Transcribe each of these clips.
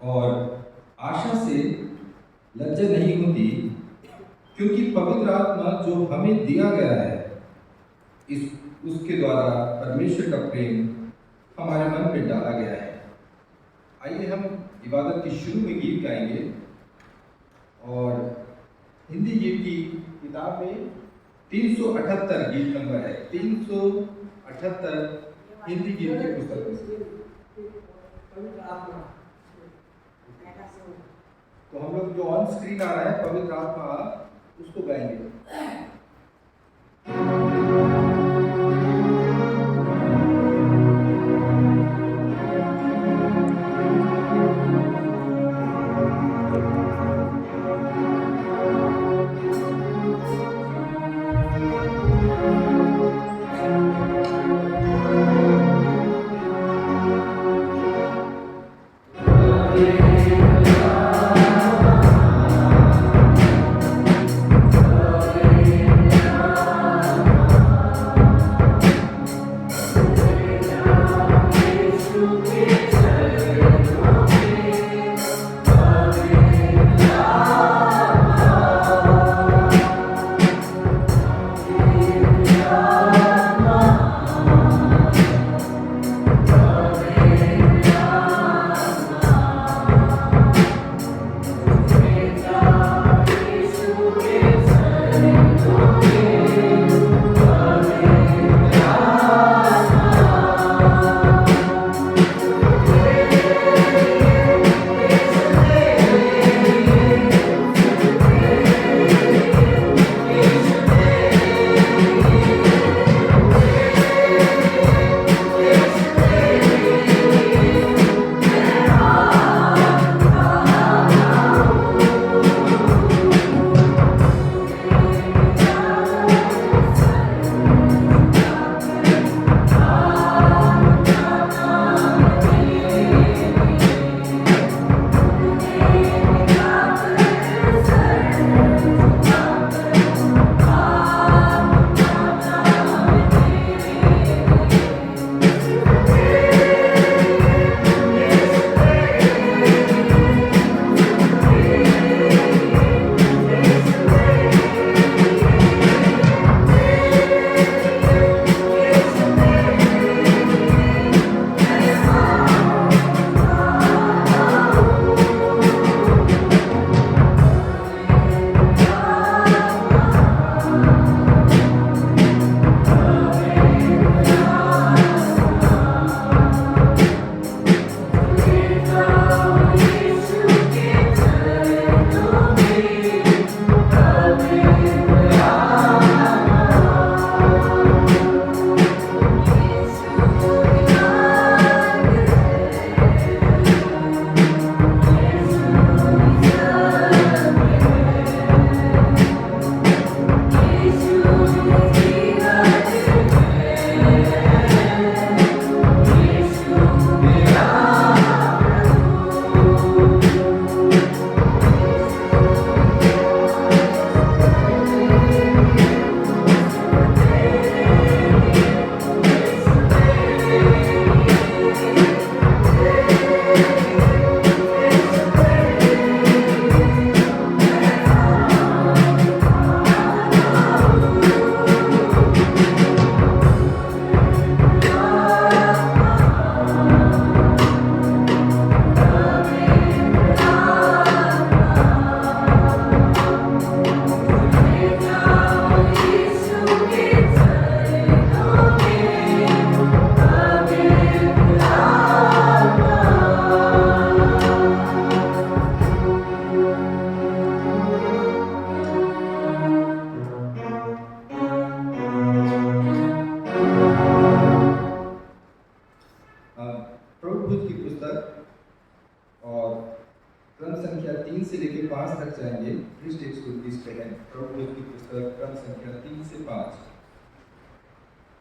और आशा से लज्जा नहीं होती, क्योंकि पवित्र आत्मा जो हमें दिया गया है इस उसके द्वारा परमेश्वर का प्रेम हमारे मन में डाला गया है। आइए हम इबादत के शुरू में गीत गाएंगे और हिंदी गीत की किताब में 378 गीत नंबर है, 378 हिंदी गीत की पुस्तक में। तो हम लोग जो ऑन स्क्रीन आ रहा है पवित्र आत्मा, उसको गाएंगे।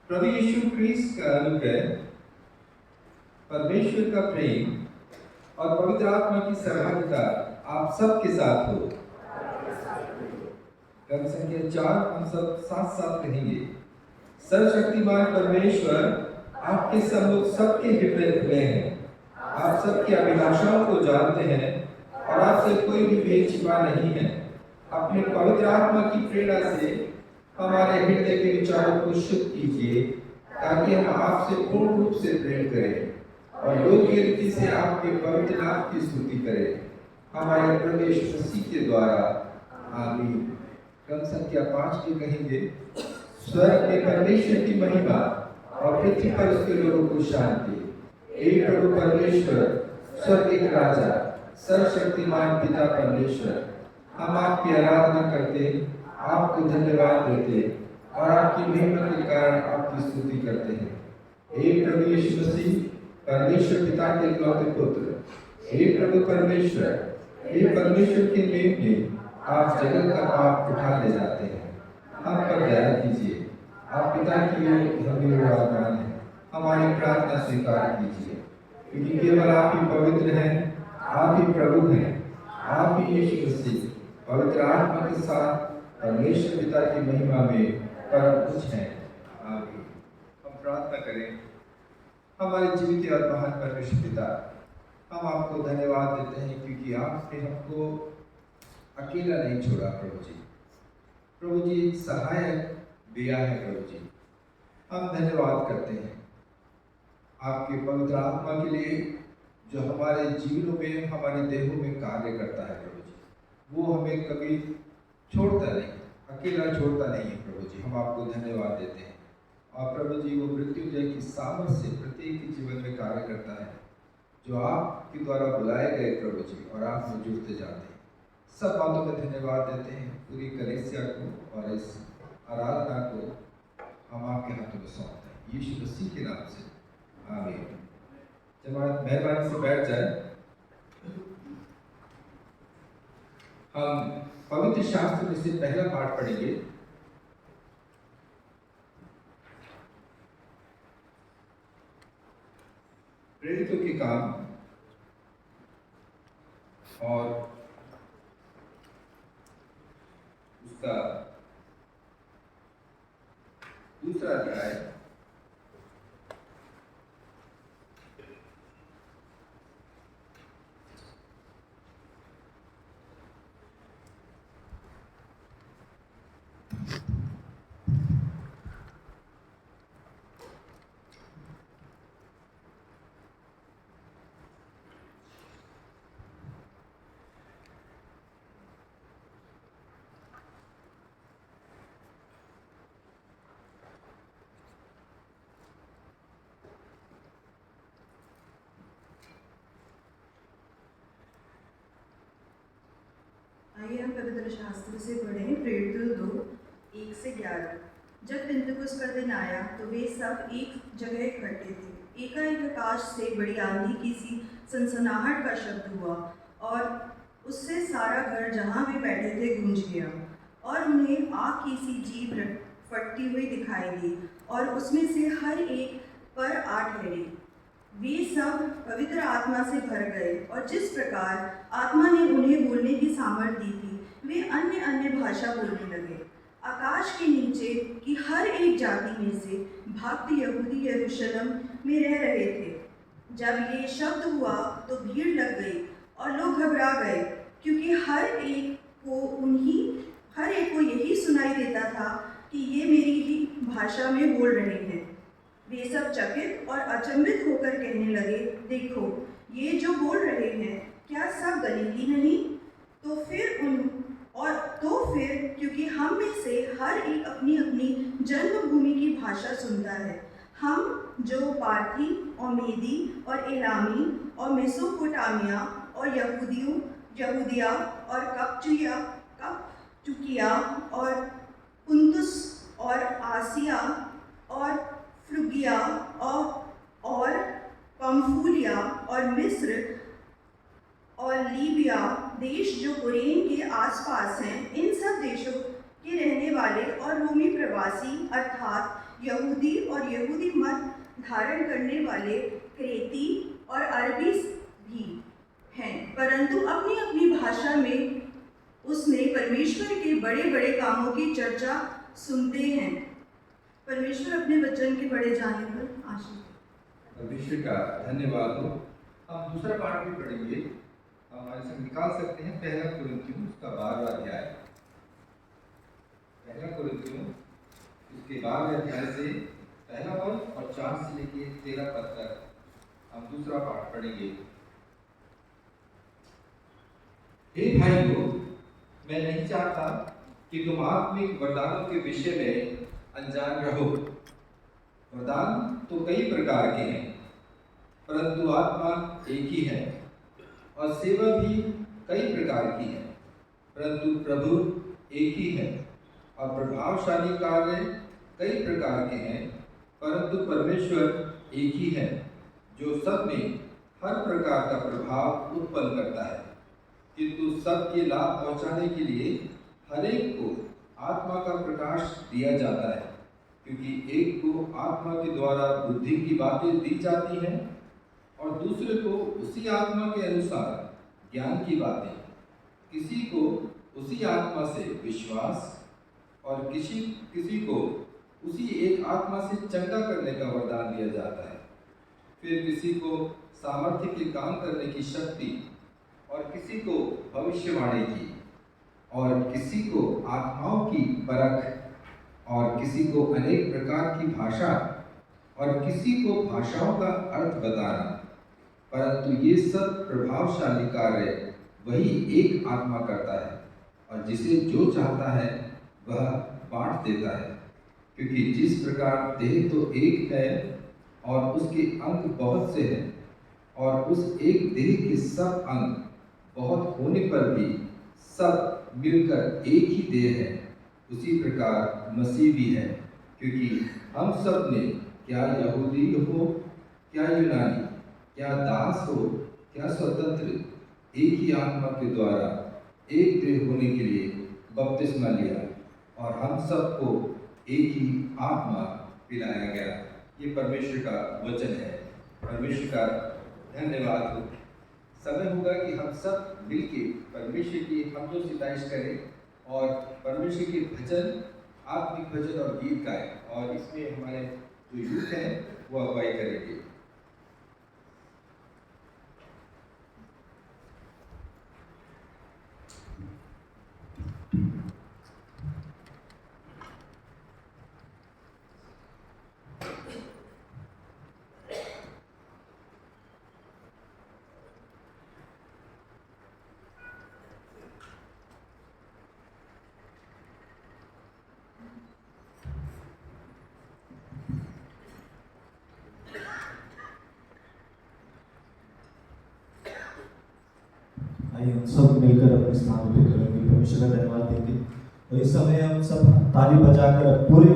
प्रभु यीशु क्रिस्त का अनुग्रह, परमेश्वर का प्रेम और पवित्र आत्मा की सहभागिता आप सबके साथ हो। क्रम संख्या 4 हम सब साथ साथ कहेंगे। सर्वशक्तिमान परमेश्वर आपके सम्मुख सबके हृदय खुले हैं। आप सबकी अभिलाषाओं को जानते हैं और आपसे कोई भी भेद छिपा नहीं है। अपने पवित्र आत्मा की प्रेरणा से हमारे हृदय के विचारों को शुद्ध कीजिए, ताकि हम आपसे पूर्ण रूप से प्रेम करें और योग्य रीति से आपके पवित्र नाम की स्तुति करें, हमारे प्रभु यीशु मसीह के द्वारा। आमीन। क्रम संख्या 5 के कहेंगे, स्वर्ग में परमेश्वर की महिमा और पृथ्वी पर उसके लोगों को शांति। एक प्रभु परमेश्वर, स्वर्ग एक राजा, सर्वशक्तिमान पिता परमेश्वर, हम आपकी आराधना करते, आपको धन्यवाद देते और आपकी महिमा के कारण आपकी स्तुति करते हैं। एक प्रभु यीशु मसीह, परमेश्वर पिता के इकलौते पुत्र, एक प्रभु परमेश्वर, एक परमेश्वर के नेम में आप जगत का पाप उठा ले जाते हैं। हम पर दया कीजिए, आप पिता की हमें आह्वान है, हमारी प्रार्थना स्वीकार कीजिए, क्योंकि केवल आप ही पवित्र हैं, आप ही प्रभु हैं, आप ही यीशु मसीह पवित्र आत्मा के साथ परमेश्वर पिता की महिमा में परम उच्च हैं। आमीन। हम प्रार्थना करें। हमारे जीवित और महान परमेश्वर पिता, हम आपको धन्यवाद देते हैं क्योंकि आपने हमको अकेला नहीं छोड़ा। प्रभु जी सहायक दिया है। प्रभु जी हम धन्यवाद करते हैं आपके पवित्र आत्मा के लिए, जो हमारे जीवनों में, हमारे देहों में कार्य करता है। प्रभु जी वो हमें कभी छोड़ता नहीं, अकेला छोड़ता नहीं है। प्रभु जी हम आपको धन्यवाद देते हैं। और प्रभु जी वो मृत्युंजय की सामर्थ्य से प्रत्येक के जीवन में कार्य करता है, जो आपके द्वारा बुलाए गए प्रभु जी, और आप में जुड़ते जाते हैं। सब बातों में धन्यवाद देते हैं। पूरी कलीसिया को और इस आराधना को हम आपके हाथों में सौंपते हैं, यीशु मसीह के नाम से। आमीन। जमात मेहरबानी से बैठ जाए। हम पवित्र शास्त्र में से पहला पाठ पढ़ेंगे। प्रेरितों के काम और उसका दूसरा अध्याय आइए हम पवित्र शास्त्र से पढ़ें। प्रेरितों 2:1-11। जब पिन्तेकुस्त का दिन आया तो वे सब एक जगह इकट्ठे थे। एकाएक आकाश से बड़ी आंधी की सी सनसनाहट का शब्द हुआ और उससे सारा घर जहाँ वे बैठे थे गूंज गया, और उन्हें आग की सी जीभ फटती हुई दिखाई दी और उसमें से हर एक पर आ ठहरी। वे सब पवित्र आत्मा से भर गए और जिस प्रकार आत्मा ने उन्हें बोलने की सामर्थ्य दी थी, वे अन्य अन्य भाषा बोलने लगे। आकाश के नीचे की हर एक जाति में से भक्त यहूदी यरूशलेम में रह रहे थे। जब ये शब्द हुआ तो भीड़ लग गई और लोग घबरा गए, क्योंकि हर एक को यही सुनाई देता था कि ये मेरी ही भाषा में बोल रहे हैं। वे सब चकित और अचंभित होकर कहने लगे, देखो ये जो बोल रहे हैं, क्या सब गलीली नहीं? तो फिर क्योंकि हम में से हर एक अपनी अपनी जन्मभूमि की भाषा सुनता है। हम जो पार्थी और मेदी और एलामी और मेसोपोटामिया और यहूदिया और कप्चुकिया और पुंतुस और आसिया और फ्रुगिया और पंफूलिया और मिस्र और लीबिया देश जो कुरेन के आसपास हैं, इन सब देशों के रहने वाले और रोमी प्रवासी अर्थात यहूदी और यहूदी मत धारण करने वाले क्रेती और अरबी भी हैं, परंतु अपनी अपनी भाषा में उसमें परमेश्वर के बड़े बड़े कामों की चर्चा सुनते हैं। परमेश्वर अपने वचन के बड़े जाने पर आशीष। परमेश्वर का धन्यवाद हो। हम दूसरा पाठ भी पढ़ेंगे, हमारे संग निकाल सकते हैं पहला कुरिन्थियों उसका 12वां अध्याय। पहला कुरिन्थियों उसके 12वें अध्याय से पहला पद और 4 से लेके 13 पद तक हम दूसरा पाठ पढ़ेंगे। हे भाइयों, मैं नहीं चाहता कि तुम आत्मिक वरदानों के विषय में अनजान रहो। वरदान तो कई प्रकार के हैं, परंतु आत्मा एक ही है, और सेवा भी कई प्रकार की है, परंतु प्रभु एक ही है। और प्रभावशाली कार्य कई प्रकार के हैं, परंतु परमेश्वर एक ही है, जो सब में हर प्रकार का प्रभाव उत्पन्न करता है, किंतु सबके लाभ पहुंचाने के लिए हर एक को आत्मा का प्रकाश दिया जाता है। क्योंकि एक को आत्मा के द्वारा बुद्धि की बातें दी जाती हैं, और दूसरे को उसी आत्मा के अनुसार ज्ञान की बातें, किसी को उसी आत्मा से विश्वास, और किसी को उसी एक आत्मा से चंगा करने का वरदान दिया जाता है। फिर किसी को सामर्थ्य के काम करने की शक्ति, और किसी को भविष्यवाणी की, और किसी को आत्माओं की परख, और किसी को अनेक प्रकार की भाषा, और किसी को भाषाओं का अर्थ बताना। परंतु ये सब प्रभावशाली कार्य वही एक आत्मा करता है, और जिसे जो चाहता है वह बांट देता है। क्योंकि जिस प्रकार देह तो एक है और उसके अंग बहुत से हैं, और उस एक देह के सब अंग बहुत होने पर भी सब मिलकर एक ही देह है, उसी प्रकार मसीह भी है। क्योंकि हम सब ने, क्या यहूदी हो क्या यूनानी, क्या दास हो क्या स्वतंत्र, एक ही आत्मा के द्वारा एक देह होने के लिए बपतिस्मा लिया, और हम सबको एक ही आत्मा पिलाया गया। ये परमेश्वर का वचन है। परमेश्वर का धन्यवाद हो। समय होगा कि हम सब मिलके परमेश्वर की हमदो सिताइश करें, और परमेश्वर के भजन, आत्मिक भजन और गीत गाएं, और इसमें हमारे जो यूथ है वो अगुवाई करेंगे। आइए हम सब मिलकर अपने स्थान पे करेंगे, परमेश्वर का धन्यवाद देंगे। और इस समय हम सब ताली बजाकर पूरी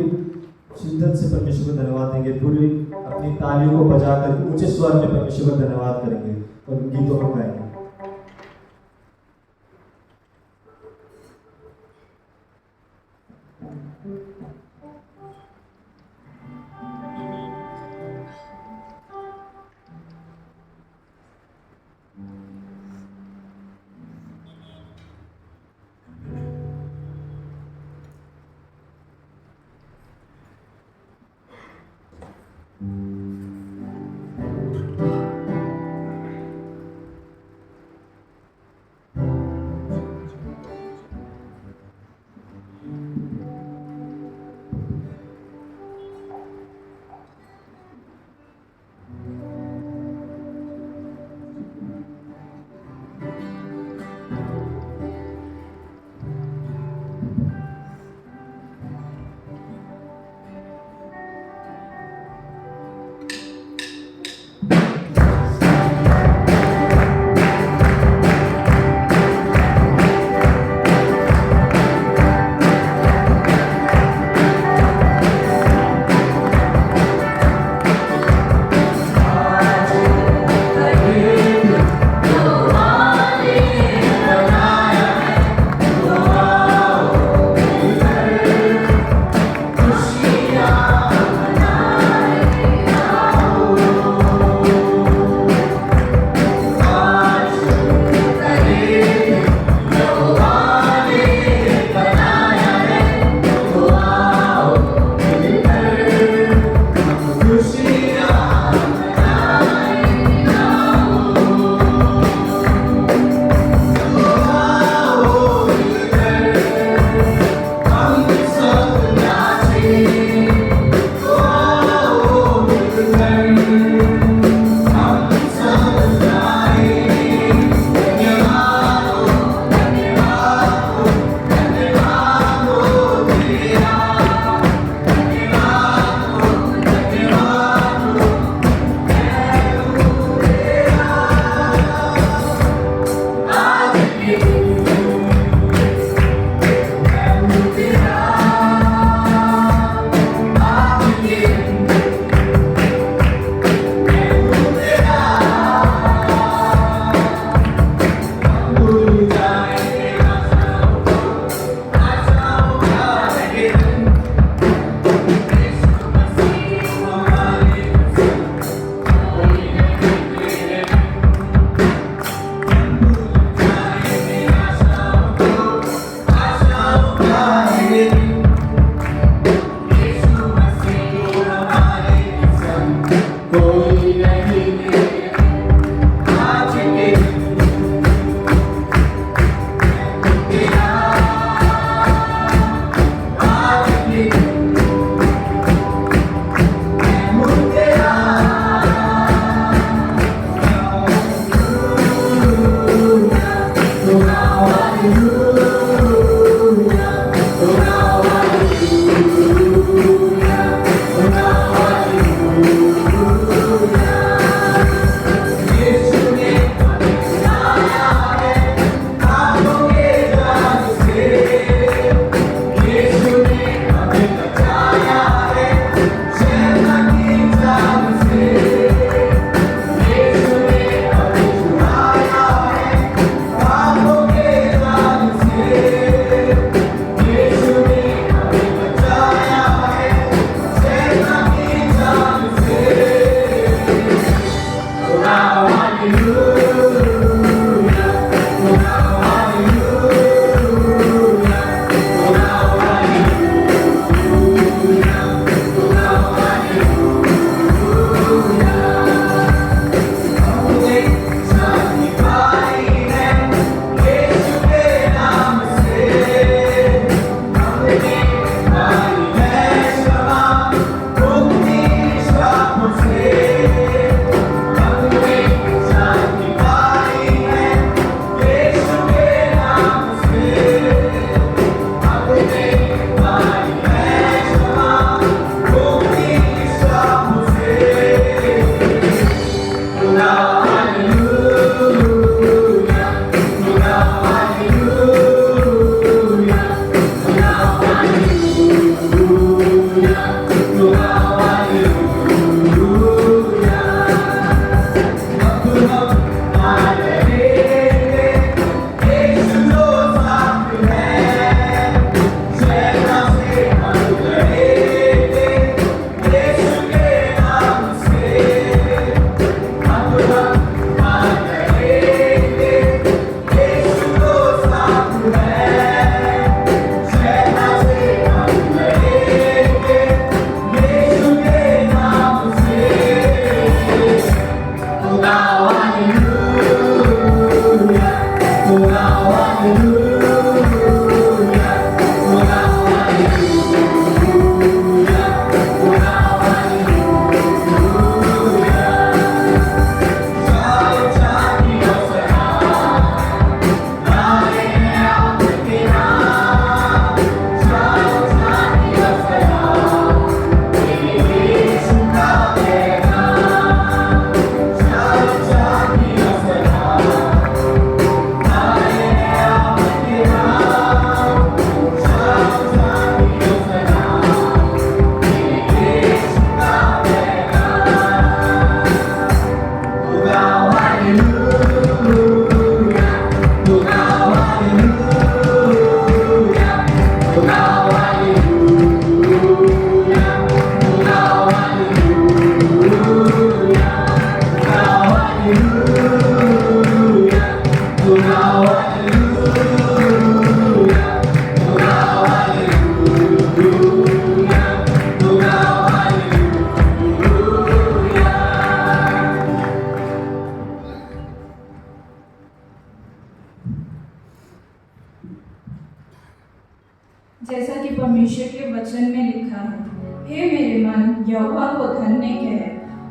शिद्दत से परमेश्वर को धन्यवाद देंगे। पूरी अपनी तालियों को बजाकर ऊंचे स्वर में परमेश्वर का धन्यवाद करेंगे और गीतों को गाएंगे।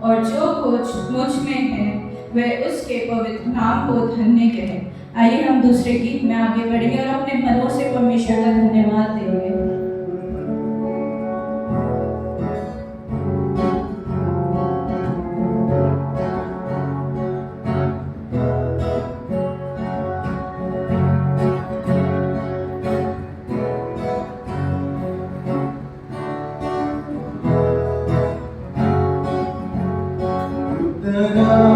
और जो कुछ मुझ में है वह उसके पवित्र नाम को धन्य कहे। आइए हम दूसरे गीत में आगे बढ़ेंगे और अपने मनों से परमेश्वर का धन्यवाद देंगे। उत्तरा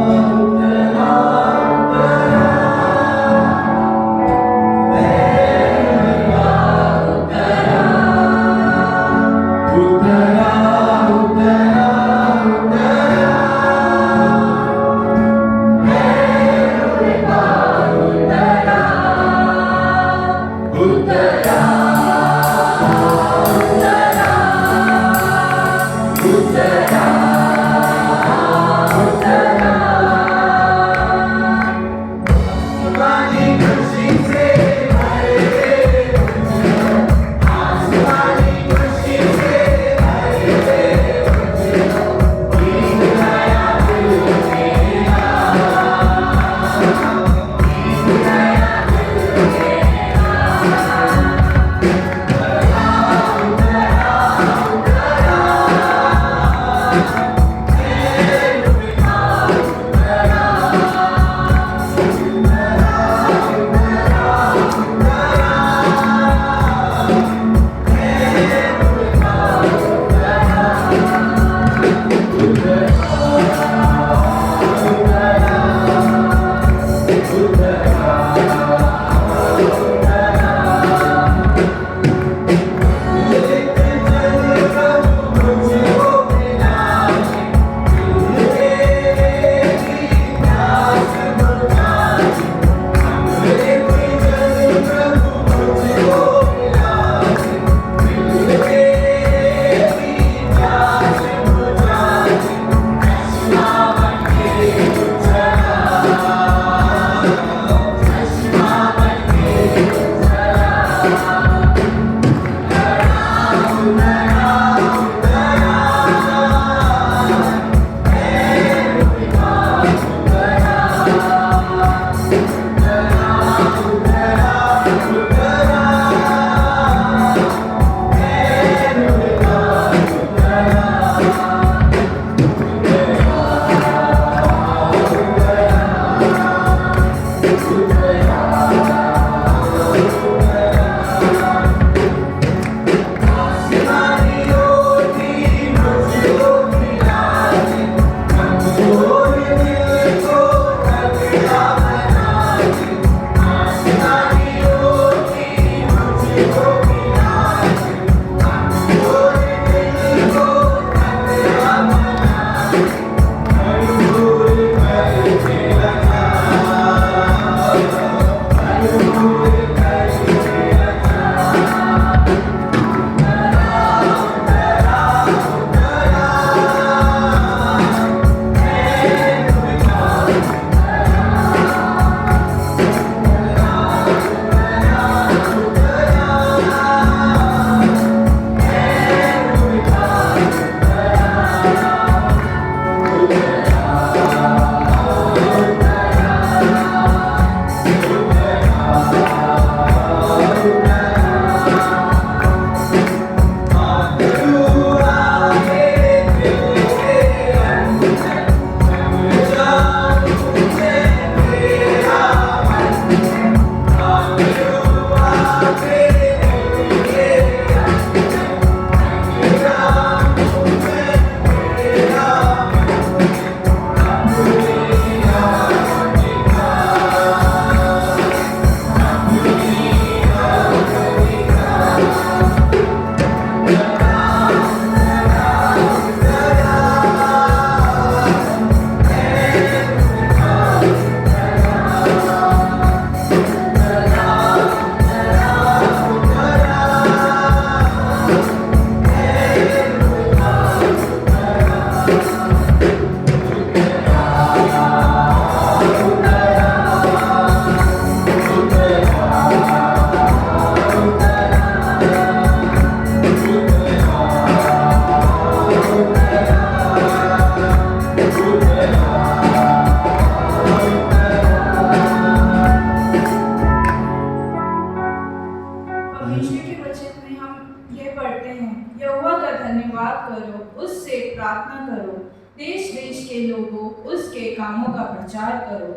के लोगों उसके कामों का प्रचार करो,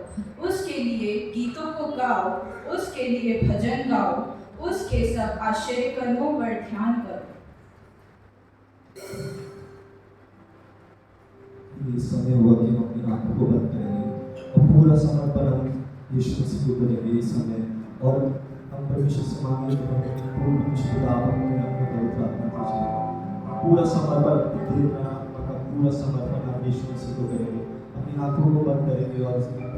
उसके लिए गीतों को गाओ, उसके लिए भजन गाओ, उसके सब आश्चर्य कर्मों पर ध्यान करो। ये समय हुआ कि हम अपनी आंखों को बंद करेंगे और पूरा समर्पण हम यीशु मसीह को करेंगे इस समय, और हम परमेश्वर से मांगे कि पूर्ण परमेश्वर का आप हमें अपना पवित्र आत्मा दीजिए। पूरा समर्पण अपनी देह आत्मा का पूरा समर्पण हम यीशु मसीह को करेंगे, अपनी आंखों को बंद करेंगे और इसमें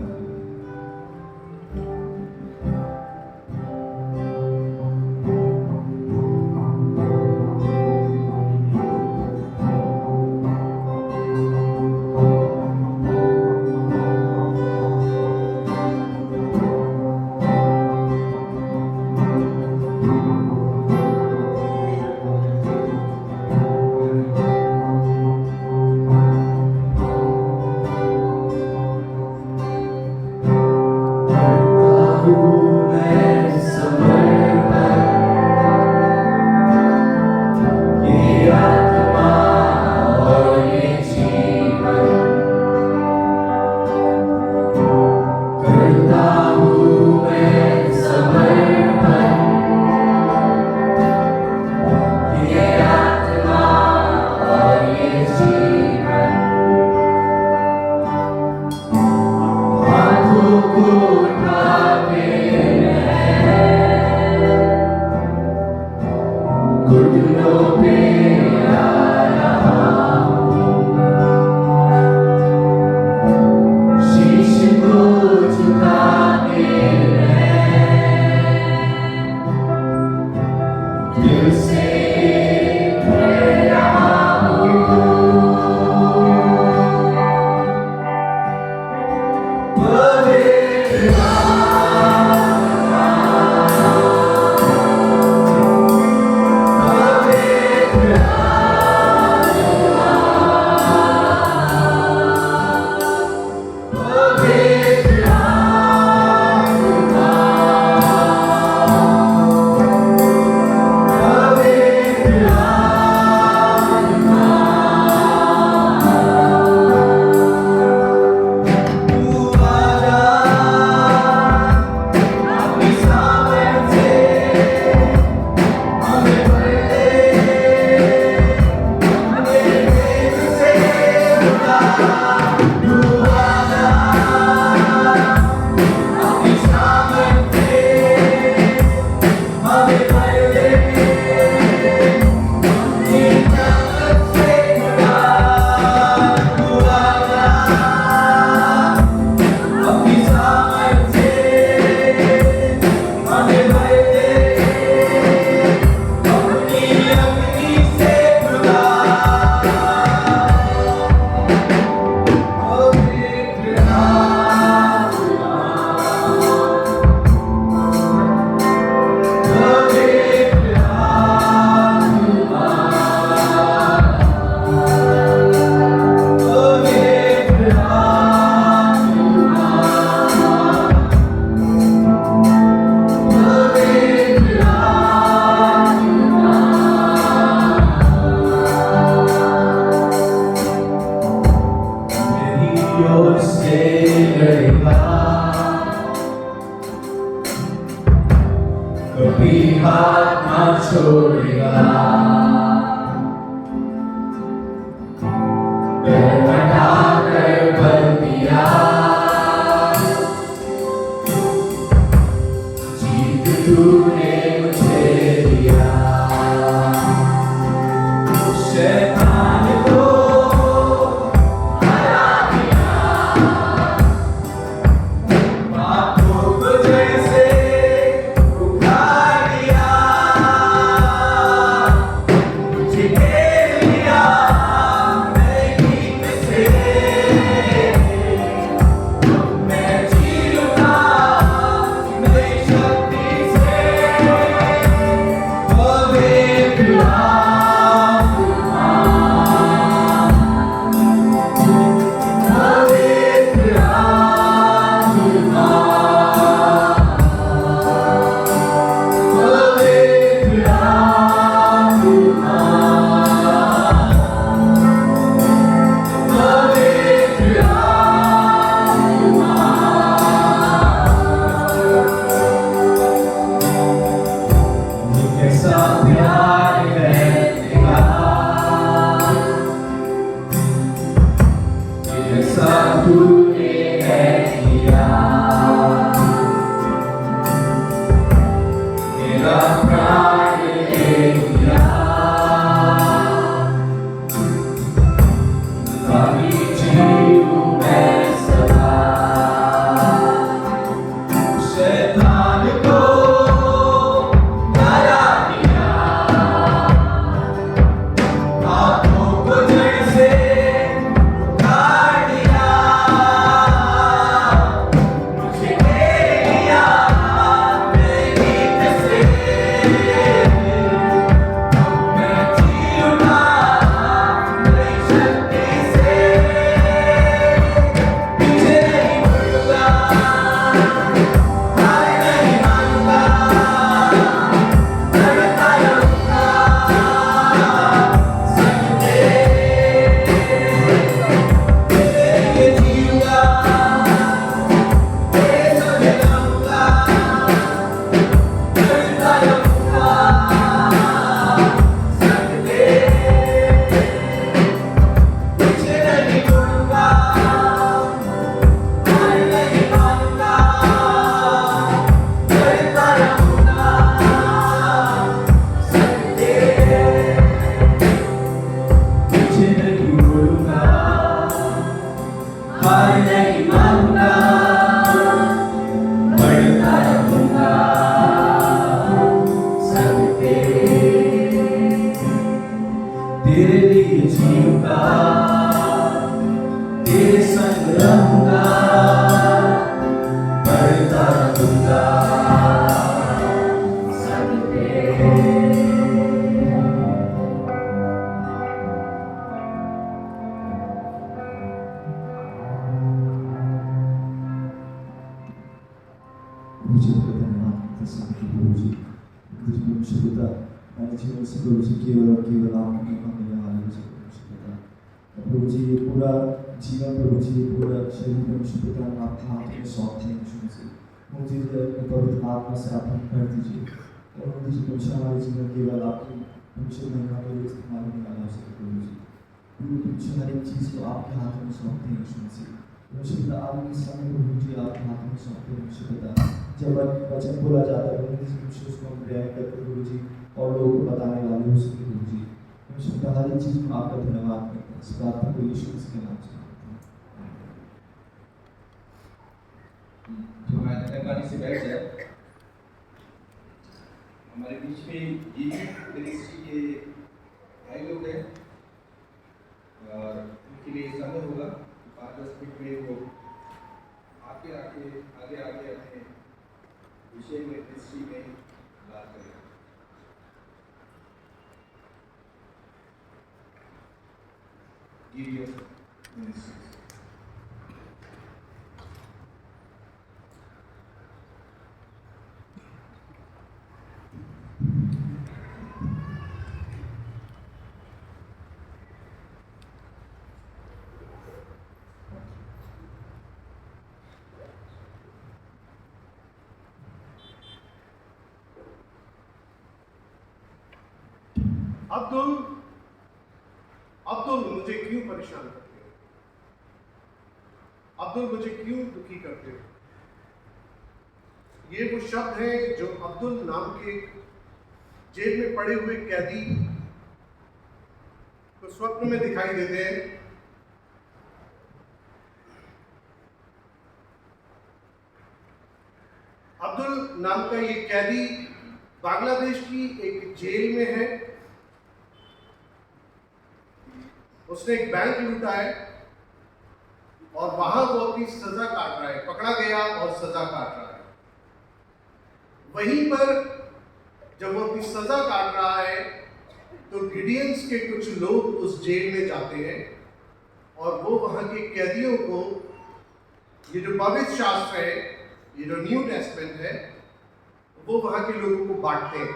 तूने है किया, मेरा प्राण दे दिया, ताकि जीऊं मैं सदा। शैतान को डरा दिया, हाथों को जड़ से उखाड़ दिया, मुझे घेर लिया मेरे गीत से, अब मैं जी उठा नई शक्ति से, पीछे नहीं मुड़ूंगा, हार नहीं मानूंगा, लड़ता रहूंगा संग तेरे लिए जीऊंगा, तेरे संग रहूंगा, लड़ता रहूंगा संग तेरे, पीछे नहीं मुड़ूंगा, हार नहीं मानूंगा, लड़ता रहूंगा संग तेरे, पीछे नहीं मुड़ूंगा, हार नहीं मानूंगा, बढ़ता रहूंगा संग तेरे लिए जीऊंगा, तेरे संग रहूंगा, बढ़ता रहूंगा संग तेरे। मुझे धन्यवाद तस्वीर गुरुजी, मुझे पता मैंने जीवन से गुरुजी केवल और केवल आपको मौका मिलने वाला मुझे पता। प्रभुजी ये पूरा जीवन, प्रभुजी ये पूरा शरीर मुझे पता आपके हाथ में सौंपते हैं मुझे, मुझे पवित्र आत्मा से आप भर दीजिए और मुझे मुझे हमारे जीवन केवल आपकी मुझे महिमा के लिए इस्तेमाल होने वाला हो सके प्रभुजी। मुझे हर एक चीज़ को आपके हाथ में सौंपते हैं मुझे पता आज के समय को मुझे आपके हाथ में सौंपते हैं मुझे पता जब वचन बोला जाता है मुझे उसको हम ग्रहण करके गुरुजी और लोगों को बताने वाले हो सके गुरुजी। मुझे पता हर एक चीज़ में आपका धन्यवाद करता हूँ, इस प्रार्थना को यीशु मसीह के नाम से मांगता हूँ। जो मेहरबानी से बैठ जाए। हमारे बीच में गीत मिनिस्ट्री के भाई लोग हैं और उनके लिए समय होगा 5-10 मिनट में वो आगे अपने विषय में मिनिस्ट्री में बात करें। GDS Ministries। अब्दुल मुझे क्यों परेशान करते हो? अब्दुल मुझे क्यों दुखी करते हो? ये वो शब्द है जो अब्दुल नाम के जेल में पड़े हुए कैदी को स्वप्न में दिखाई देते हैं। अब्दुल नाम का ये कैदी बांग्लादेश की एक जेल में है। उसने एक बैंक लूटा है और वहां वो अपनी सजा काट रहा है, पकड़ा गया और सजा काट रहा है। वहीं पर जब वो अपनी सजा काट रहा है तो गिडियंस के कुछ लोग उस जेल में जाते हैं और वो वहां के कैदियों को ये जो पवित्र शास्त्र है, ये जो न्यू टेस्टमेंट है, वो वहां के लोगों को बांटते हैं।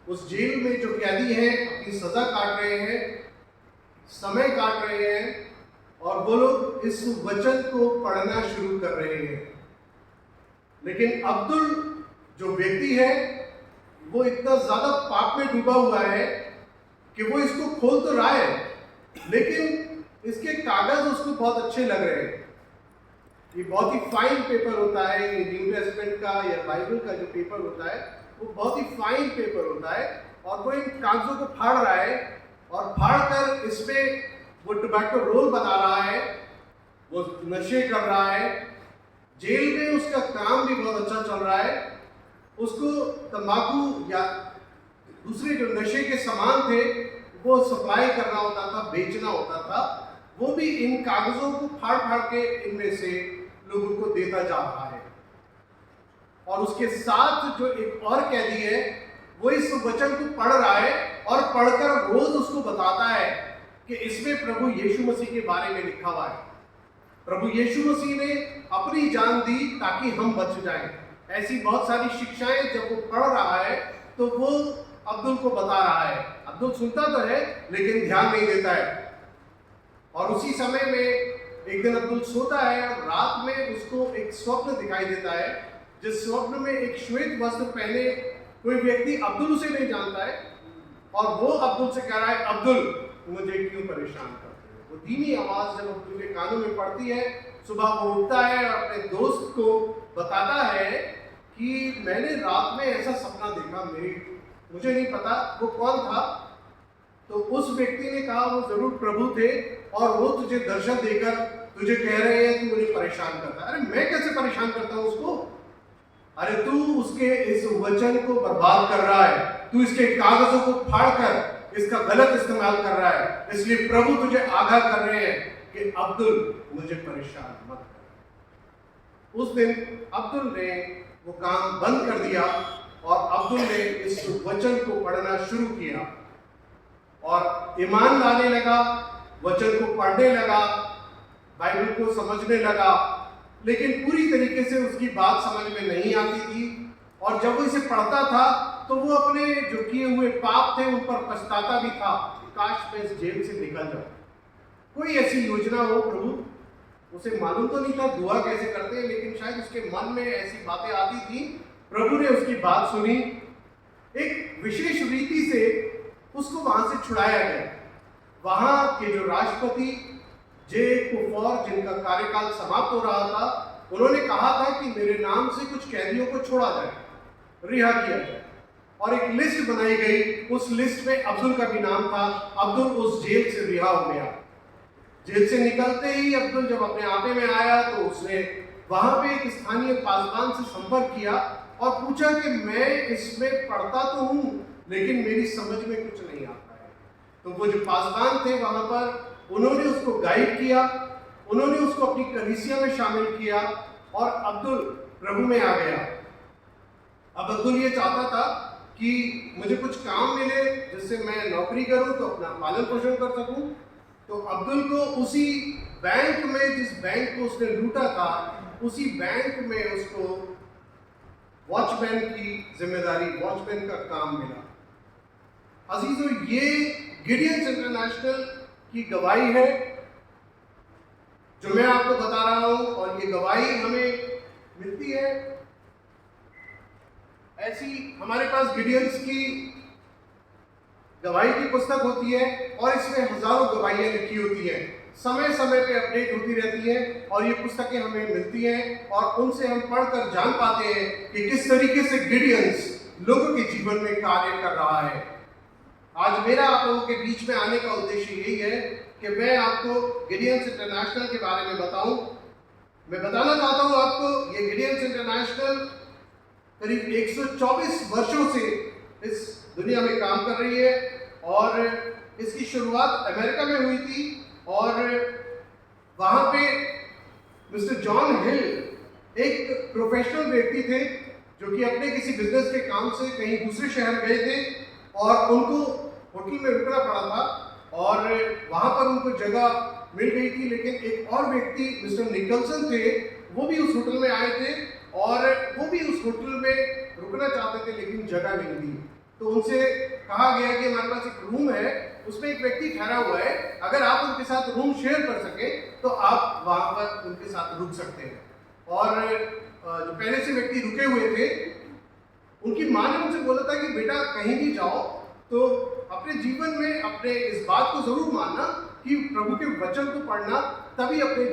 उस जेल में जो कैदी हैं अपनी सजा काट रहे हैं, समय काट रहे हैं और वो लोग इस वचन को पढ़ना शुरू कर रहे हैं। लेकिन अब्दुल जो व्यक्ति है वो इतना ज्यादा पाप में डूबा हुआ है कि वो इसको खोल तो रहा है, लेकिन इसके कागज उसको बहुत अच्छे लग रहे हैं। ये बहुत ही फाइन पेपर होता है, ये न्यू टेस्टमेंट का या बाइबल का जो पेपर होता है वो बहुत ही फाइन पेपर होता है। और वो इन कागजों को फाड़ रहा है और फाड़ कर इसमें वो टोबैको रोल बना रहा है, वो नशे कर रहा है। जेल में उसका काम भी बहुत अच्छा चल रहा है। उसको तंबाकू या दूसरे जो नशे के सामान थे वो सप्लाई करना होता था, बेचना होता था। वो भी इन कागजों को फाड़ फाड़ के इनमें से लोगों को देता जा रहा है। और उसके साथ जो एक और कैदी है वो इस वचन को पढ़ रहा है और पढ़कर रोज उसको बताता है कि इसमें प्रभु यीशु मसीह के बारे में लिखा हुआ है। प्रभु यीशु मसीह ने अपनी जान दी ताकि हम बच जाएं। ऐसी बहुत सारी शिक्षाएं जब वो पढ़ रहा है तो वो अब्दुल को बता रहा है। अब्दुल सुनता तो है लेकिन ध्यान नहीं देता है। और उसी समय में एक दिन अब्दुल सोता है और रात में उसको एक स्वप्न दिखाई देता है, जिस स्वप्न में एक श्वेत वस्त्र पहने कोई व्यक्ति, अब्दुल उसे नहीं जानता है, और वो अब्दुल से कह रहा है, अब्दुल मुझे क्यों परेशान करते हो। वो धीमी आवाज जब अब्दुल के कानों में पड़ती है, सुबह वो उठता है और अपने दोस्त को बताता है कि मैंने रात में ऐसा सपना देखा, मुझे नहीं पता वो कौन था। तो उस व्यक्ति ने कहा वो जरूर प्रभु थे और वो तुझे दर्शन देकर तुझे कह रहे हैं तू मुझे परेशान करता है। अरे मैं कैसे परेशान करता हूं उसको? अरे तू उसके इस वचन को बर्बाद कर रहा है, तू इसके कागजों को फाड़ कर इसका गलत इस्तेमाल कर रहा है। इसलिए प्रभु तुझे आगाह कर रहे हैं कि अब्दुल मुझे परेशान मत कर। उस दिन अब्दुल ने वो काम बंद कर दिया और अब्दुल ने इस वचन को पढ़ना शुरू किया और ईमान लाने लगा, वचन को पढ़ने लगा, बाइबल को समझने लगा। लेकिन पूरी तरीके से उसकी बात समझ में नहीं आती थी। और जब वो इसे पढ़ता था तो वो अपने जो किए हुए पाप थे उन पर पछताता भी था। काश मैं इस जेल से निकल जाऊं, कोई ऐसी योजना हो प्रभु। उसे मालूम तो नहीं था दुआ कैसे करते हैं, लेकिन शायद उसके मन में ऐसी बातें आती थी। प्रभु ने उसकी बात सुनी, एक विशेष रीति से उसको वहां से छुड़ाया गया। वहां के जो राष्ट्रपति जे कुफौर, जिनका कार्यकाल समाप्त हो रहा था, उन्होंने कहा था कि मेरे नाम से कुछ कैदियों को छोड़ा जाए, रिहा किया जाए। और एक लिस्ट बनाई गई, उस लिस्ट में अब्दुल का भी नाम था। अब्दुल उस जेल से रिहा हो गया। जेल से निकलते ही अब्दुल जब अपने आपे में आया तो उसने वहां पे एक स्थानीय पासबान से संपर्क किया और पूछा कि मैं इसमें पढ़ता तो हूं लेकिन मेरी समझ में कुछ नहीं आता है। तो वो जो पासबान थे वहां पर, उन्होंने उसको गाइड किया, उन्होंने उसको अपनी कलीसिया में शामिल किया और अब्दुल प्रभु में आ गया। अब अब्दुल ये चाहता था कि मुझे कुछ काम मिले जिससे मैं नौकरी करूं तो अपना पालन पोषण कर सकूं। तो अब्दुल को उसी बैंक में, जिस बैंक को उसने लूटा था, उसी बैंक में उसको वॉचमैन की जिम्मेदारी, वॉचमैन का काम मिला। अजीजों, ये गिडियंस इंटरनेशनल की गवाही है जो मैं आपको बता रहा हूं, और ये गवाही हमें मिलती है। ऐसी हमारे पास गिडियंस की गवाही की पुस्तक होती है और इसमें हजारों गवाहियां लिखी होती हैं, समय समय पे अपडेट होती रहती हैं और ये पुस्तकें हमें मिलती हैं और उनसे हम पढ़कर जान पाते हैं कि किस तरीके से गिडियंस लोगों के जीवन में कार्य कर रहा है। आज मेरा आप लोगों के बीच में आने का उद्देश्य यही है कि मैं आपको गिडियंस इंटरनेशनल के बारे में बताऊं। मैं बताना चाहता हूं आपको, ये गिडियंस इंटरनेशनल करीब 124 वर्षों से इस दुनिया में काम कर रही है और इसकी शुरुआत अमेरिका में हुई थी और वहाँ पे मिस्टर जॉन हिल एक प्रोफेशनल व्यक्ति थे जो कि अपने किसी बिजनेस के काम से कहीं दूसरे शहर गए थे और उनको होटल में रुकना पड़ा था और वहाँ पर उनको जगह मिल गई थी। लेकिन एक और व्यक्ति मिस्टर निकलसन थे, वो भी उस होटल में आए थे और वो भी उस होटल में रुकना चाहते थे लेकिन जगह नहीं थी। तो उनसे कहा गया कि हमारे पास एक रूम है, उसमें एक व्यक्ति ठहरा हुआ है, अगर आप उनके साथ रूम शेयर कर सके तो आप वहाँ पर उनके साथ रुक सकते हैं। और जो पहले से व्यक्ति रुके हुए थे, उनकी माँ ने उनसे बोला था कि बेटा कहीं भी जाओ तो अपने जीवन में अपने इस बात को जरूर मानना कि प्रभु के वचन को पढ़ना, तभी अपने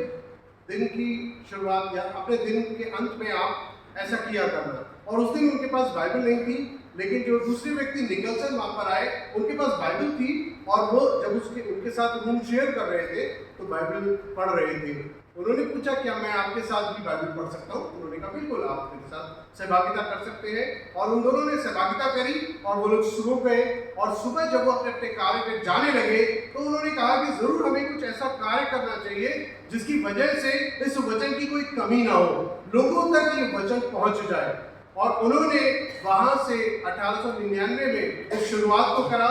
दिन की शुरुआत या अपने दिन के अंत में आप ऐसा किया करना। और उस दिन उनके पास बाइबल नहीं थी, लेकिन जो दूसरे व्यक्ति निकलसन वहां पर आए उनके पास बाइबल थी, और वो जब उनके साथ रूम शेयर कर रहे थे तो बाइबल पढ़ रहे थे। उन्होंने पूछा क्या मैं आपके साथ भी बाइबल पढ़ सकता हूँ? उन्होंने कहा बिल्कुल, आप मेरे साथ सहभागिता कर सकते हैं। और उन दोनों ने सहभागिता करी और वो लोग शुरू गए। और सुबह जब वो अपने अपने कार्य पे जाने लगे तो उन्होंने कहा कि जरूर हमें कुछ ऐसा कार्य करना चाहिए जिसकी वजह से इस वचन की कोई कमी ना हो, लोगों तक ये वचन पहुंच जाए। और उन्होंने वहां से 1899 में इस शुरुआत को करा।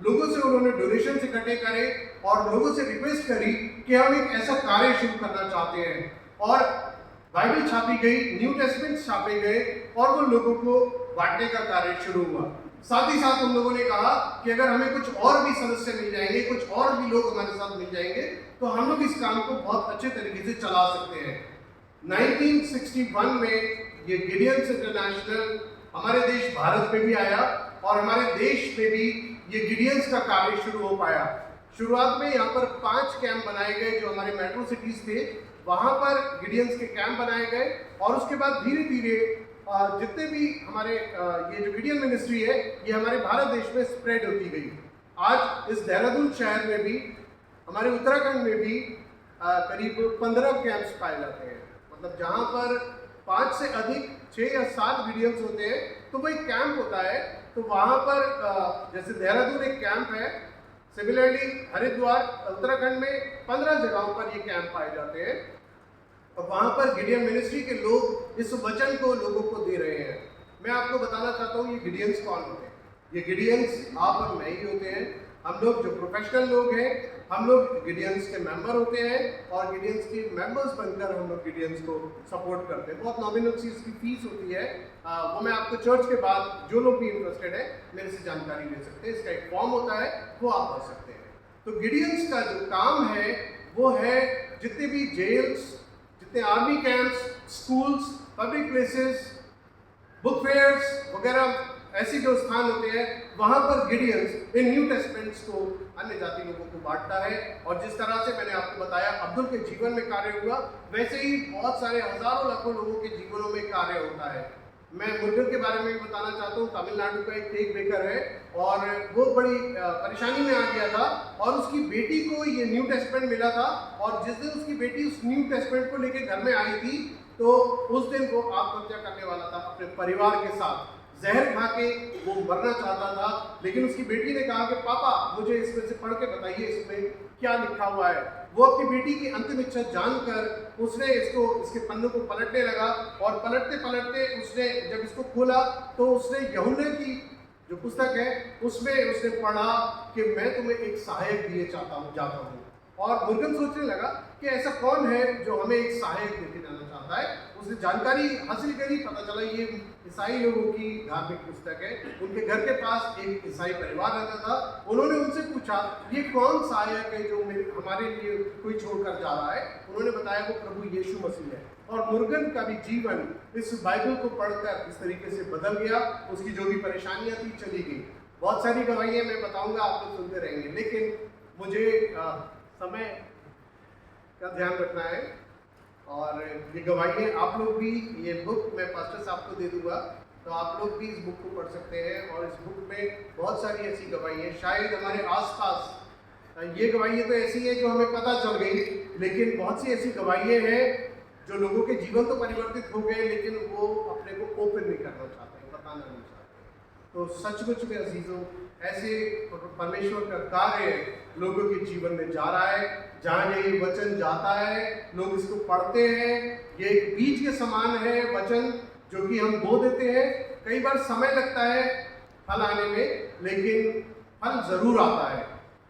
लोगों से उन्होंने डोनेशन इकट्ठे करे और लोगों से रिक्वेस्ट करी कि हम एक ऐसा कार्य शुरू करना चाहते हैं। और बाइबल छापी गई, न्यू टेस्टमेंट छापे गए और वो लोगों को बांटने का कार्य शुरू हुआ। साथ ही साथ उन लोगों ने कहा कि अगर हमें कुछ और भी सदस्य मिल जाएंगे, कुछ और भी लोग हमारे साथ मिल जाएंगे, तो हम लोग इस काम को बहुत अच्छे तरीके से चला सकते हैं। 1961 में ये गिडियंस इंटरनेशनल हमारे देश भारत में भी आया और हमारे देश में भी ये गिडियंस का कार्य शुरू हो पाया। शुरुआत में यहाँ पर 5 कैंप बनाए गए जो हमारे मेट्रो सिटीज थे, वहाँ पर गिडियंस के कैंप बनाए गए। और उसके बाद धीरे धीरे जितने भी हमारे ये जो गिडियन मिनिस्ट्री है ये हमारे भारत देश में स्प्रेड होती गई। आज इस देहरादून शहर में भी, हमारे उत्तराखंड में भी करीब 15 कैंप्स पाए जाते हैं। मतलब जहाँ पर 5 से अधिक 6 या 7 गिडियंस होते हैं तो वो एक कैंप होता है। तो वहाँ पर जैसे देहरादून एक कैंप है, सिमिलरली हरिद्वार उत्तराखंड में 15 जगहों पर ये कैंप पाए जाते हैं। और वहाँ पर गिडियन मिनिस्ट्री के लोग इस वचन को लोगों को दे रहे हैं। मैं आपको बताना चाहता हूँ ये गिडियंस कौन होते हैं। ये गिडियंस आप और मैं ही होते हैं। हम लोग जो प्रोफेशनल लोग हैं, हम लोग गिडियंस के मेंबर होते हैं और गिडियंस के मेंबर्स बनकर हम लोग गिडियंस को सपोर्ट करते हैं। बहुत नॉमिनल सी इसकी फीस होती है, वो मैं आपको चर्च के बाद जो लोग भी इंटरेस्टेड है मेरे से जानकारी ले सकते हैं। इसका एक फॉर्म होता है, वो आप भर सकते हैं। तो गिडियंस का जो काम है वो है जितने भी जेल्स, जितने army camps, schools, public places, book fairs वगैरह ऐसे जो स्थान होते हैं वहाँ पर गिडियंस इन न्यू टेस्टमेंट्स को अन्य जाति लोगों को बांटता है। और जिस तरह से मैंने आपको बताया अब्दुल के जीवन में कार्य हुआ, वैसे ही बहुत सारे हजारों लाखों लोगों के जीवनों में कार्य होता है। मैं मुर्गन के बारे में भी बताना चाहता हूँ। तमिलनाडु का एक केक बेकर है और वो बड़ी परेशानी में आ गया था और उसकी बेटी को ये न्यू टेस्टमेंट मिला था। और जिस दिन उसकी बेटी उस न्यू टेस्टमेंट को लेकर घर में आई थी तो उस दिन वो आत्महत्या करने वाला था अपने परिवार के साथ। जहर खा के वो मरना चाहता था, लेकिन उसकी बेटी ने कहा कि पापा मुझे इसमें से पढ़ के बताइए इसमें क्या लिखा हुआ है। वो अपनी बेटी की अंतिम इच्छा जानकर उसने इसके पन्नों को पलटने लगा और पलटते पलटते उसने जब इसको खोला तो उसने यूहन्ना की जो पुस्तक है उसमें उसने पढ़ा कि मैं तुम्हें एक सहायक दिए जाता हूँ। और मुर्गन सोचने लगा कि ऐसा कौन है जो हमें एक सहायक देके जाना चाहता है। उसने जानकारी हासिल करी, पता चला ये ईसाई लोगों की धार्मिक पुस्तक है। उनके घर के पास एक ईसाई परिवार रहता था। उन्होंने उनसे पूछा ये कौन सहायक है जो हमारे लिए कोई छोड़कर जा रहा है। उन्होंने बताया वो प्रभु यीशु मसीह है। और मुर्गन का भी जीवन इस बाइबल को पढ़कर इस तरीके से बदल गया। उसकी जो भी परेशानियां थी चली गई। बहुत सारी गवाहियां मैं बताऊंगा, आप लोग सुनते रहेंगे, लेकिन मुझे समय का ध्यान रखना है। और ये गवाहियाँ आप लोग भी, ये बुक मैं पास्टर साहब को दे दूंगा तो आप लोग भी इस बुक को पढ़ सकते हैं। और इस बुक में बहुत सारी ऐसी गवाहियाँ, शायद हमारे आसपास ये गवाहियाँ तो ऐसी है जो हमें पता चल गई, लेकिन बहुत सी ऐसी गवाहियाँ हैं जो लोगों के जीवन तो परिवर्तित हो गए लेकिन वो अपने को ओपन नहीं करना चाहते, बताना नहीं चाहते। तो सचमुच में अजीजों ऐसे परमेश्वर का कार्य लोगों के जीवन में जा रहा है। जहाँ ये वचन जाता है लोग इसको पढ़ते हैं। ये एक बीज के समान है वचन जो कि हम बो देते हैं। कई बार समय लगता है फल आने में, लेकिन फल जरूर आता है।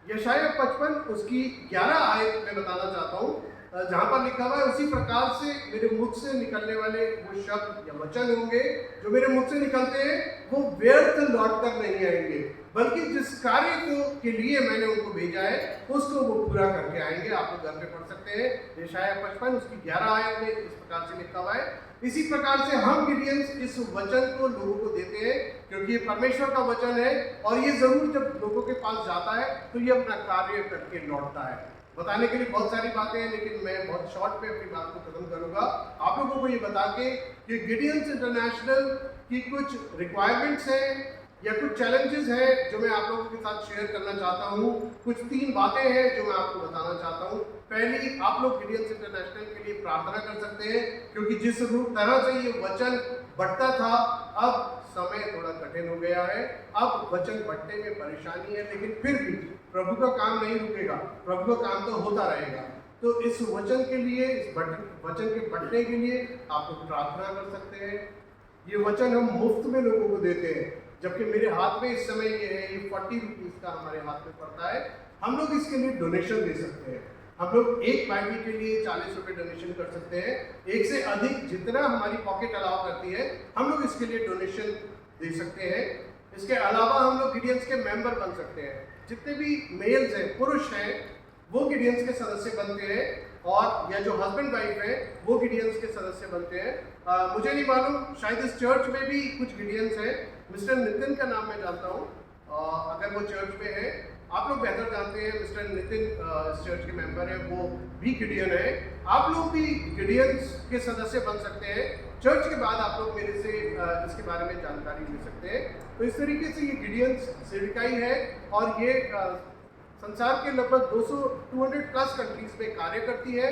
यशायाह 55 उसकी 11 आयत में बताना चाहता हूँ। जहाँ पर लिखा हुआ है उसी प्रकार से मेरे मुख से निकलने वाले वो शब्द या वचन होंगे जो मेरे मुख से निकलते हैं वो व्यर्थ लौट कर नहीं आएंगे, बल्कि जिस कार्य को के लिए मैंने उनको भेजा है उसको वो पूरा करके आएंगे। आप लोग घर पे पढ़ सकते हैं, यशाया 55 उसकी 11 आयत में इस प्रकार से लिखा हुआ है। इसी प्रकार से हम गिडियंस इस वचन को लोगों को देते हैं, क्योंकि ये परमेश्वर का वचन है और ये जरूर जब लोगों के पास जाता है तो ये अपना कार्य करके लौटता है। बताने के लिए बहुत सारी बातें हैं, लेकिन मैं बहुत शॉर्ट पे अपनी बात को खत्म करूंगा आप लोगों को ये बता के कि गिडियंस इंटरनेशनल की कुछ रिक्वायरमेंट्स हैं या कुछ चैलेंजेस हैं जो मैं आप लोगों के साथ शेयर करना चाहता हूँ। कुछ 3 बातें हैं जो मैं आपको बताना चाहता हूँ। पहली, आप लोग गिडियंस इंटरनेशनल के लिए प्रार्थना कर सकते हैं, क्योंकि जिस तरह से ये वचन बढ़ता था अब समय थोड़ा कठिन हो गया है, अब वचन बढ़ने में परेशानी है, लेकिन फिर भी प्रभु का काम नहीं रुकेगा, प्रभु का काम तो होता रहेगा। तो इस वचन के लिए, इस वचन के बढ़ने के लिए आप लोग प्रार्थना कर सकते हैं। ये वचन हम मुफ्त में लोगों को देते हैं, जबकि मेरे हाथ में इस समय ये है, ये 40 रुपीज़ का हमारे हाथ में पड़ता है। हम लोग इसके लिए डोनेशन दे सकते हैं। हम लोग एक बाइबल के लिए 40 रुपये डोनेशन कर सकते हैं, एक से अधिक जितना हमारी पॉकेट अलाउ करती है हम लोग इसके लिए डोनेशन दे सकते हैं। इसके अलावा हम लोग गिडियंस के मेंबर बन सकते हैं। जितने भी मेल्स हैं, पुरुष हैं, वो गिडियंस के सदस्य बनते हैं, और या जो हस्बैंड वाइफ है वो गिडियंस के सदस्य बनते हैं। मुझे नहीं मालूम, शायद इस चर्च में भी कुछ गिडियंस हैं। मिस्टर नितिन का नाम मैं जानता हूँ, अगर वो चर्च में है, आप लोग बेहतर जानते हैं। मिस्टर नितिन इस चर्च के मेंबर हैं, वो भी गिडियन है। आप लोग भी गिडियंस के सदस्य बन सकते हैं। चर्च के बाद आप लोग मेरे से इसके बारे में जानकारी ले सकते हैं। तो इस तरीके से ये गिडियंस सेविकाई है, और ये संसार के लगभग 200 प्लस कंट्रीज में कार्य करती है।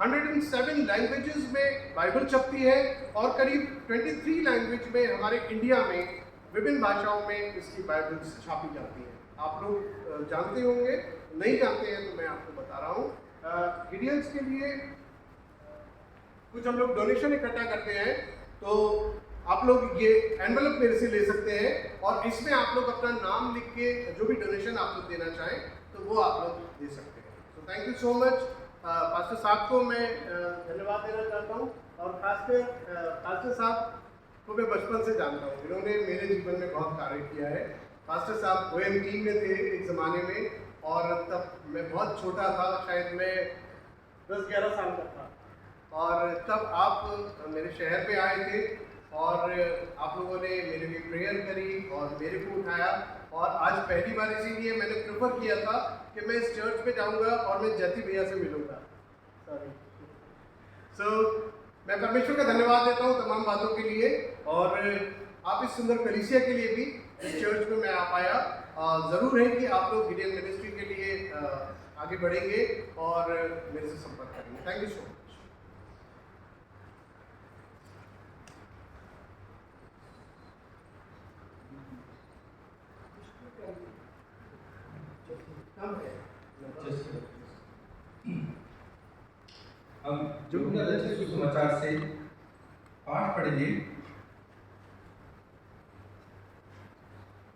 107 लैंग्वेजेस में बाइबल छपती है, और करीब 23 लैंग्वेज में हमारे इंडिया में विभिन्न भाषाओं में इसकी बाइबल छापी जाती है। आप लोग जानते होंगे, नहीं जानते हैं तो मैं आपको बता रहा हूँ। गिडियंस के लिए कुछ हम लोग डोनेशन इकट्ठा करते हैं, तो आप लोग ये एनवेलप मेरे से ले सकते हैं, और इसमें आप लोग अपना नाम लिख के जो भी डोनेशन आप लोग देना चाहें तो वो आप लोग दे सकते हैं। तो thank you so much. Pastor साहब को मैं धन्यवाद देना चाहता हूँ, और खासकर पास्टर साहब को मैं बचपन से जानता हूँ, इन्होंने मेरे जीवन में बहुत कार्य किया है। पास्टर साहब OM टीम में थे एक ज़माने में, और तब मैं बहुत छोटा था, शायद मैं 10-11 साल का था, और तब आप मेरे शहर पे आए थे, और आप लोगों ने मेरे लिए प्रेयर करी और मेरे को उठाया। और आज पहली बार इसीलिए मैंने प्रेफर किया था कि मैं इस चर्च पे जाऊंगा और मैं जैती भैया से मिलूंगा। मैं परमेश्वर का धन्यवाद देता हूँ तमाम बातों के लिए, और आप इस सुंदर कलीसिया के लिए भी इस चर्च में मैं आ पाया। ज़रूर है कि आप लोग गिडियन मिनिस्ट्री के लिए आगे बढ़ेंगे और मेरे से संपर्क करेंगे। Thank you so much. हम यूहन्ना रचित सुसमाचार से पाठ पढ़ेंगे।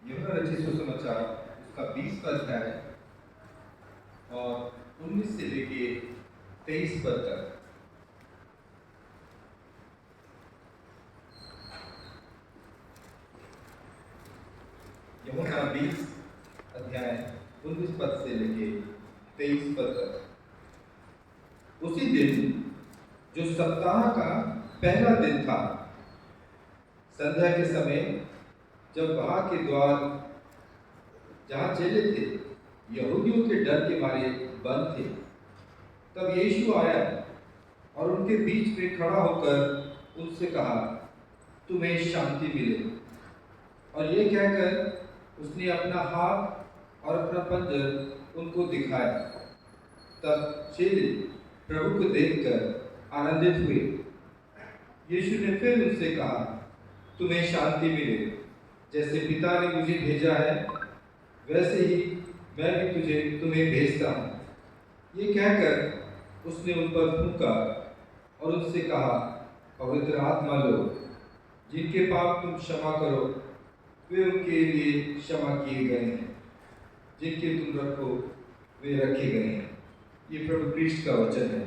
यूहन्ना रचित सुसमाचार उसका 20वां अध्याय और 19 से लेके 23 पद तक। यूहन्ना 20 अध्याय 19 पद से लेके 23 पद तक। उसी दिन जो सप्ताह का पहला दिन था, संध्या के समय, जब वहां के द्वार जहां चेले थे यहूदियों के डर के मारे बंद थे, तब यीशु आया और उनके बीच में खड़ा होकर उनसे कहा, तुम्हें शांति मिले। और ये कहकर उसने अपना हाथ और अपना पंजर उनको दिखाया। तब चेले प्रभु को देखकर आनंदित हुए। यीशु ने फिर उनसे कहा, तुम्हें शांति मिले। जैसे पिता ने मुझे भेजा है, वैसे ही मैं भी तुम्हें भेजता हूँ। ये कहकर उसने उन पर फूंका और उनसे कहा, पवित्र आत्मा लो। जिनके पाप तुम क्षमा करो, वे उनके लिए क्षमा किए गए हैं। जिनके तुम रखो, वे रखे गए हैं। ये प्रभु क्रिस्ट का वचन है।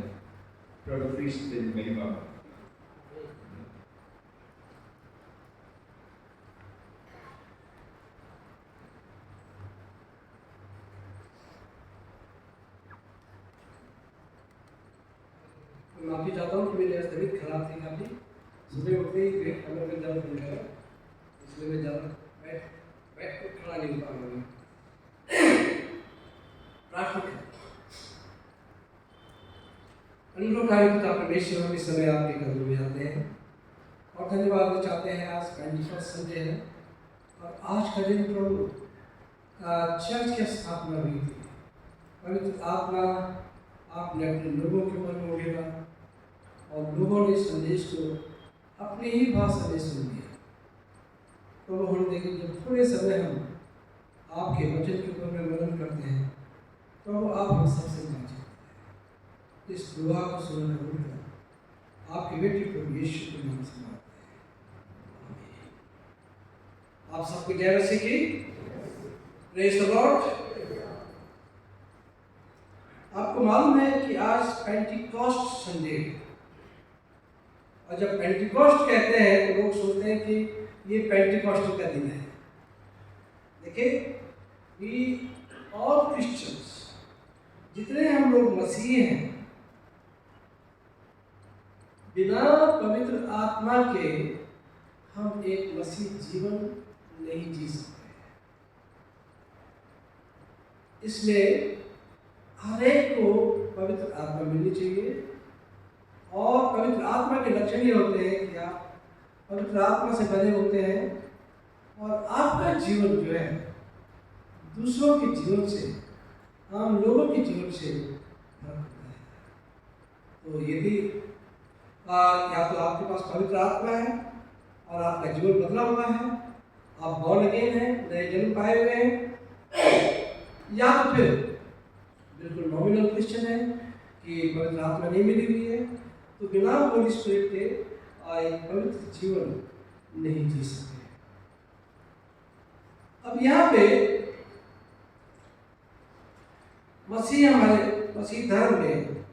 Brother Priest in महिमा. मैं माफी चाहता हूँ कि मेरी आज तबीयत खराब थी काफ़ी। सुबह उठते ही पेट कमर में दर्द हो गया, इसलिए मैं ज़्यादा बैठ कर खड़ा नहीं हो पा रहा हूँ। प्रार्थना करें। अनुग्रहकारी पिता परमेश्वर, हम इस समय आपके कदमों में आते हैं और धन्यवाद देना चाहते हैं। आज पेंटिकॉस्ट संडे है और आज का दिन प्रभु चर्च की स्थापना हुई थी। पवित्र आत्मा आपने अपने लोगों के मन में उड़ेगा और लोगों ने संदेश को अपनी ही भाषा में सुन लिया। तो हम देखें, जब थोड़े समय हम आपके वचन के ऊपर में मनन करते हैं तो आप हम सबसे बात करते हैं। इस दुआ को सुनना होगा आपके बेटे को यीशु के नाम से मांगते हैं, आमीन। आप सबको जय मसीह की। Praise the Lord. आपको मालूम है कि आज पेंटिकॉस्ट संडे है और जब पेंटिकॉस्ट कहते हैं तो लोग सोचते हैं कि ये पेंटिकॉस्ट का दिन है। देखिए, वी ऑल क्रिश्चियंस, जितने हम लोग मसीह हैं, बिना पवित्र आत्मा के हम एक मसीह जीवन नहीं जी सकते। इसलिए हर एक को पवित्र आत्मा मिलनी चाहिए और पवित्र आत्मा के लक्षण ये होते हैं कि आप पवित्र आत्मा से बने होते हैं और आपका जीवन जो है दूसरों के जीवन से, आम लोगों के जीवन से फर्क होता है। तो यदि या तो आपके पास पवित्र आत्मा है और आपका जीवन बदला हुआ है, आप बॉर्न अगेन हैं, नए जन्म पाए हुए हैं, या तो फिर बिल्कुल नॉमिनल क्रिश्चियन है कि पवित्र आत्मा नहीं मिली हुई है, तो बिना होली स्पिरिट के एक पवित्र जीवन नहीं जी सकते। अब यहाँ पे मसीह, हमारे मसीह धर्म में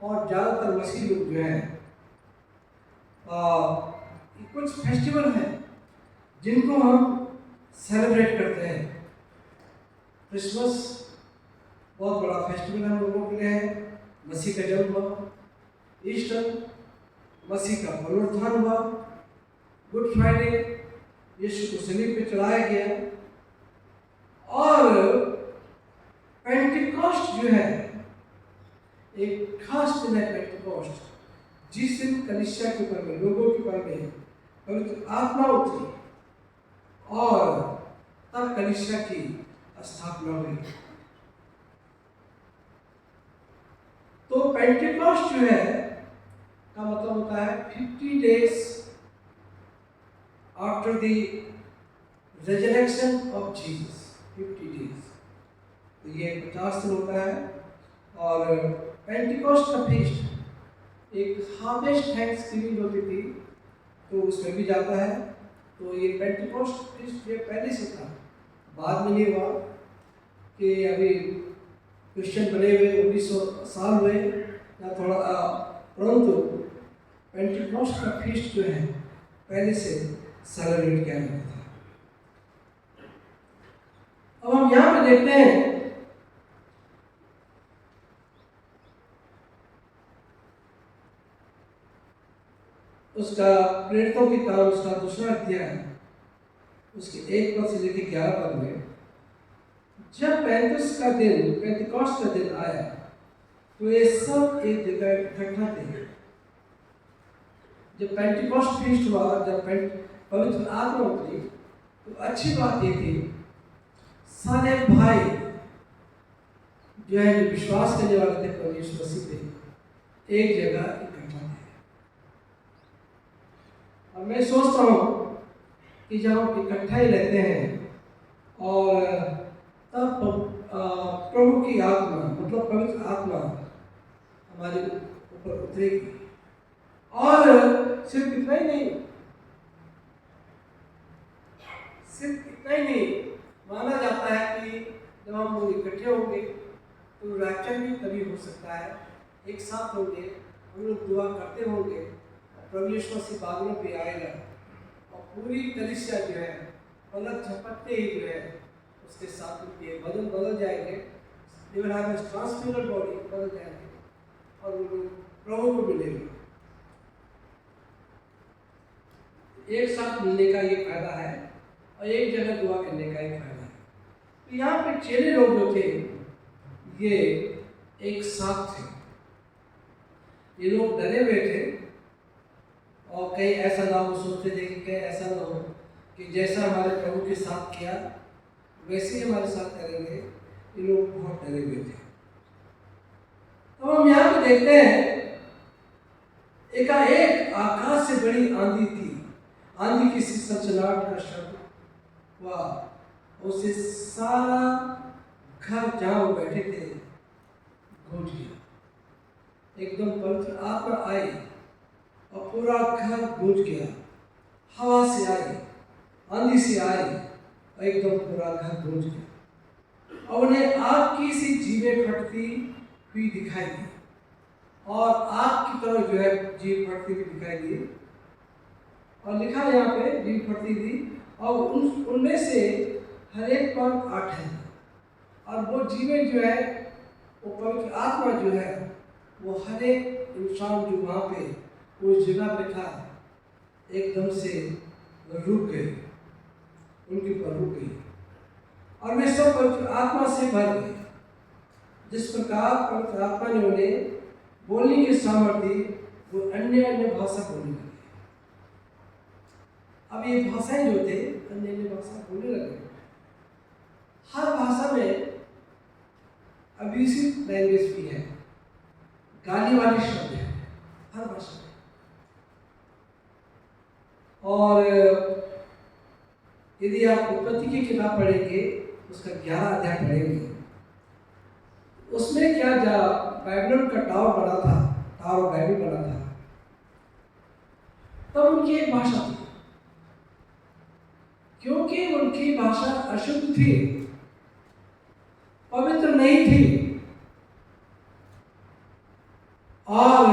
और ज़्यादातर मसीह लोग जो हैं कुछ फेस्टिवल हैं जिनको हम सेलिब्रेट करते हैं। क्रिसमस बहुत बड़ा फेस्टिवल हम लोगों के लिए है, मसीह का जन्म हुआ। ईस्टर मसीह का पुनरुत्थान हुआ। गुड फ्राइडे यीशु को सलीब पे चढ़ाया गया। और पेंटिकॉस्ट जो है एक खास दिन है। पेंटिकॉस्ट जिस दिन कलीसिया के ऊपर में, लोगों के ऊपर में पवित्र आत्मा उतरी और तब कलीसिया की स्थापना हुई। तो पेंटिकॉस्ट जो है का मतलब होता है 50 days after the resurrection of Jesus. 50 days, तो ये 50 दिन होता है। और पेंटिकॉस्ट का फीस्ट एक हार्वेस्ट थैंक्सगिविंग होती थी, तो उसमें भी जाता है। तो ये पेंटिकॉस्ट फीस्ट ये पहले से था, बाद में नहीं हुआ कि अभी क्रिश्चियन बने हुए 1900 साल हुए या थोड़ा, परंतु पेंटिकॉस्ट का फीस्ट जो है पहले से सेलिब्रेट किया जाता था। अब हम यहाँ पे देखते हैं उसका प्रेरितों के काम, उसका दूसरा अध्याय, उसके 1 पद से लेकर 11 पद में, जब पेंटिकॉस्ट का दिन आया तो ये सब एक जगह इकट्ठा थे। जब पेंटिकॉस्ट फीस्ट हुआ, जब पवित्र आत्मा उतरी, तो अच्छी बात ये थी सारे भाई जो है, जो विश्वास करने वाले थे परमेश्वर मसीह पे, एक जगह इकट्ठा थे। और मैं सोचता हूँ कि जब हम इकट्ठा ही रहते हैं और तब प्रभु की आत्मा, मतलब पवित्र आत्मा हमारे ऊपर उतरेगी। और सिर्फ इतना ही नहीं, माना जाता है कि जब हम लोग इकट्ठे होंगे तो रैप्चर भी तभी हो सकता है, एक साथ होंगे हम लोग दुआ करते होंगे, प्रभु यीशु मसीह बादलों पे आएगा और पूरी कलीसिया जो है पलक झपकते ही जो है उसके साथ उनके बदल जाएंगे, ट्रांसफ्यूरल बॉडी बदल जाएंगे और वो लोग प्रभु को मिलेंगे। एक साथ मिलने का ये फायदा है और एक जगह दुआ करने का एक फायदा है। तो यहाँ पे चेले लोग जो थे ये एक साथ थे, ये लोग डरे हुए थे और कहीं ऐसा ना हो, सोचते थे कि कहीं ऐसा ना हो कि जैसा हमारे प्रभु के साथ किया वैसे ही हमारे साथ करेंगे। ये लोग बहुत डरे हुए थे। तो हम यहाँ पे देखते हैं एकाएक आकाश से बड़ी आंधी थी, आंधी की सी सनसनाहट का शब्द हुआ, उससे सारा घर जहाँ वो बैठे थे गूंज गया। एकदम पवित्र आत्मा आई और पूरा घर गूंज गया, हवा से आई, आंधी से आई और एकदम पूरा घर गूंज गया और उन्हें आग की सी जीभें फटती हुई दिखाई दी और आग की तरह जो है जीभ फटती हुई दिखाई दी और लिखा यहाँ पे जीभ फटती थी और उनमें से हर एक पर 8 है और वो जीवें जो है वो पवित्र आत्मा जो है वो हर एक इंसान जो वहाँ पे उस जगह पे था एकदम से रुक गए, उनके ऊपर रुक गई और वे सब पवित्र आत्मा से भर गए। जिस प्रकार पवित्र आत्मा ने उन्हें बोलने की सामर्थ्य दी, वो अन्य अन्य भाषा बोलने लगे। अब ये भाषाएं जो थे अन्य अन्य भाषा बोलने लगे। हर भाषा में अब्यूसिव लैंग्वेज भी है, गाली वाले शब्द है हर भाषा में। और यदि आप उत्पत्ति की किताब पढ़ेंगे, उसका 11 अध्याय पढ़ेंगे, उसमें क्या बाइबल का टावर बना था, टावर बाइबल बना था, तब उनकी एक भाषा थी, क्योंकि उनकी भाषा अशुद्ध थी, पवित्र नहीं थी और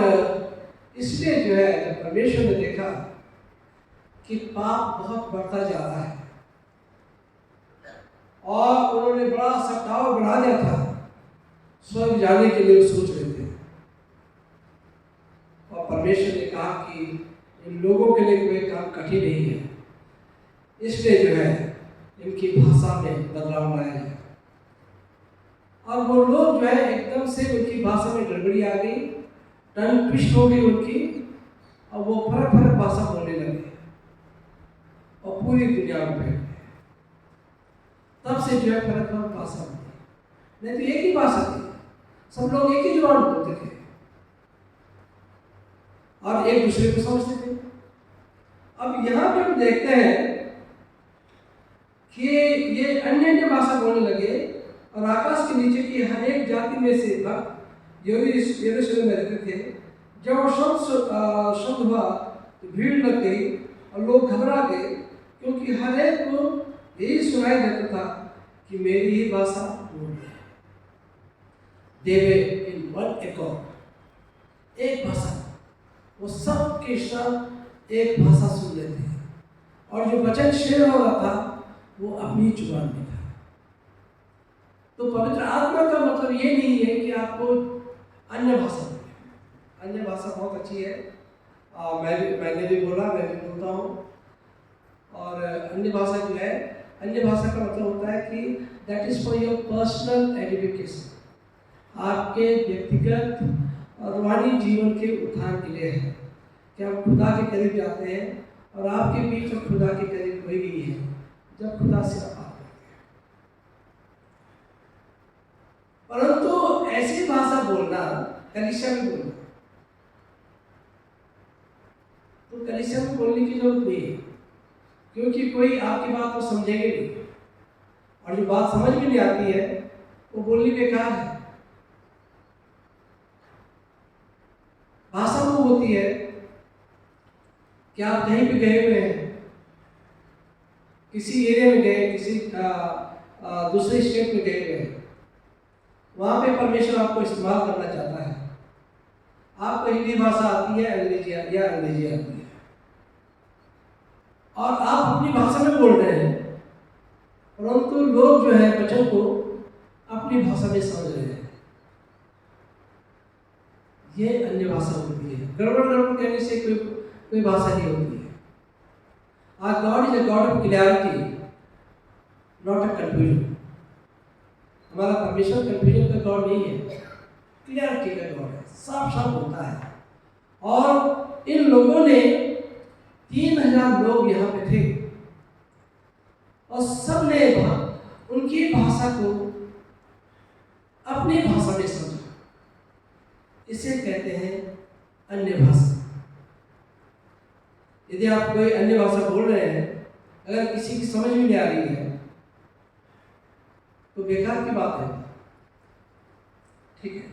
इसलिए जो है जब परमेश्वर ने देखा कि पाप बहुत बढ़ता जा रहा है और उन्होंने बड़ा सा टावर बना दिया था, स्वर्ग जाने के लिए सोच रहे थे और परमेश्वर ने कहा कि इन लोगों के लिए कोई काम कठिन नहीं है, इसलिए जो है इनकी भाषा में बदलाव लाया जाए। और वो लोग जो है एकदम से उनकी भाषा में गड़बड़ी आ गई, टंग ट्विस्ट हो गई उनकी और वो फर्क फर्क भाषा बोलने लगे और पूरी दुनिया में फैल गए। तब से जो है फर्क फर्क भाषा बोली, नहीं तो एक ही भाषा थी, सब लोग एक ही जुबान बोलते थे और एक दूसरे को समझते थे। अब यहाँ पे हम देखते हैं कि ये अन्य अन्य भाषा बोलने लगे और आकाश के नीचे की हर एक जाति में से भक्त यरूशलेम में रहते थे। जब वो शब्द हुआ तो भीड़ लग गई और लोग घबरा गए, क्योंकि हर एक को यही सुनाई देता था कि मेरी ही भाषा बोल रही है। देवे इन वन एकॉर्ड, एक भाषा, वो सब के सब एक भाषा सुन लेते हैं और जो वचन शेयर हो रहा था वो अपनी जुबान में था। तो पवित्र आत्मा का मतलब ये नहीं है कि आपको अन्य भाषा बोले, अन्य भाषा बहुत अच्छी है, मैंने भी बोला, मैं भी बोलता हूँ। और अन्य भाषा जो है, अन्य भाषा का मतलब होता है कि that is for your personal edification, आपके व्यक्तिगत और रूहानी जीवन के उत्थान के लिए है कि आप खुदा के करीब जाते हैं और आपके बीच में खुदा के करीब हुई गई है जब खुदा से आप बात करते हैं। परंतु ऐसी भाषा बोलना कलीसिया में बोलना, तो कलीसिया में बोलने की जरूरत नहीं है, क्योंकि कोई आपकी बात को समझेंगे नहीं और जो बात समझ में नहीं आती है वो बोलनी बेकार है। भाषा वो होती है कि आप कहीं पे गए हुए हैं, किसी एरिया में गए, किसी दूसरे स्टेट में गए हुए हैं, वहाँ पे परमेश्वर आपको इस्तेमाल करना चाहता है। आपको हिंदी भाषा आती है, अंग्रेजी आती है, और आप अपनी भाषा में बोल रहे हैं, परंतु लोग जो है वचन को अपनी भाषा में समझ रहे हैं। ये अन्य भाषा होती है। गड़बड़ कहने से कोई भाषा नहीं होती है। आज God is a God of clarity, not a confusion. हमारा परमेश्वर कंफ्यूजन का गॉड नहीं है, क्लियरिटी का गॉड है, साफ साफ होता है। और इन लोगों ने 3000 लोग यहाँ पे थे और सब ने उनकी भाषा को अपनी भाषा में समझा। इसे कहते हैं अन्य भाषा। यदि आप कोई अन्य भाषा बोल रहे हैं, अगर किसी की समझ में नहीं आ रही है तो बेकार की बात है, ठीक है।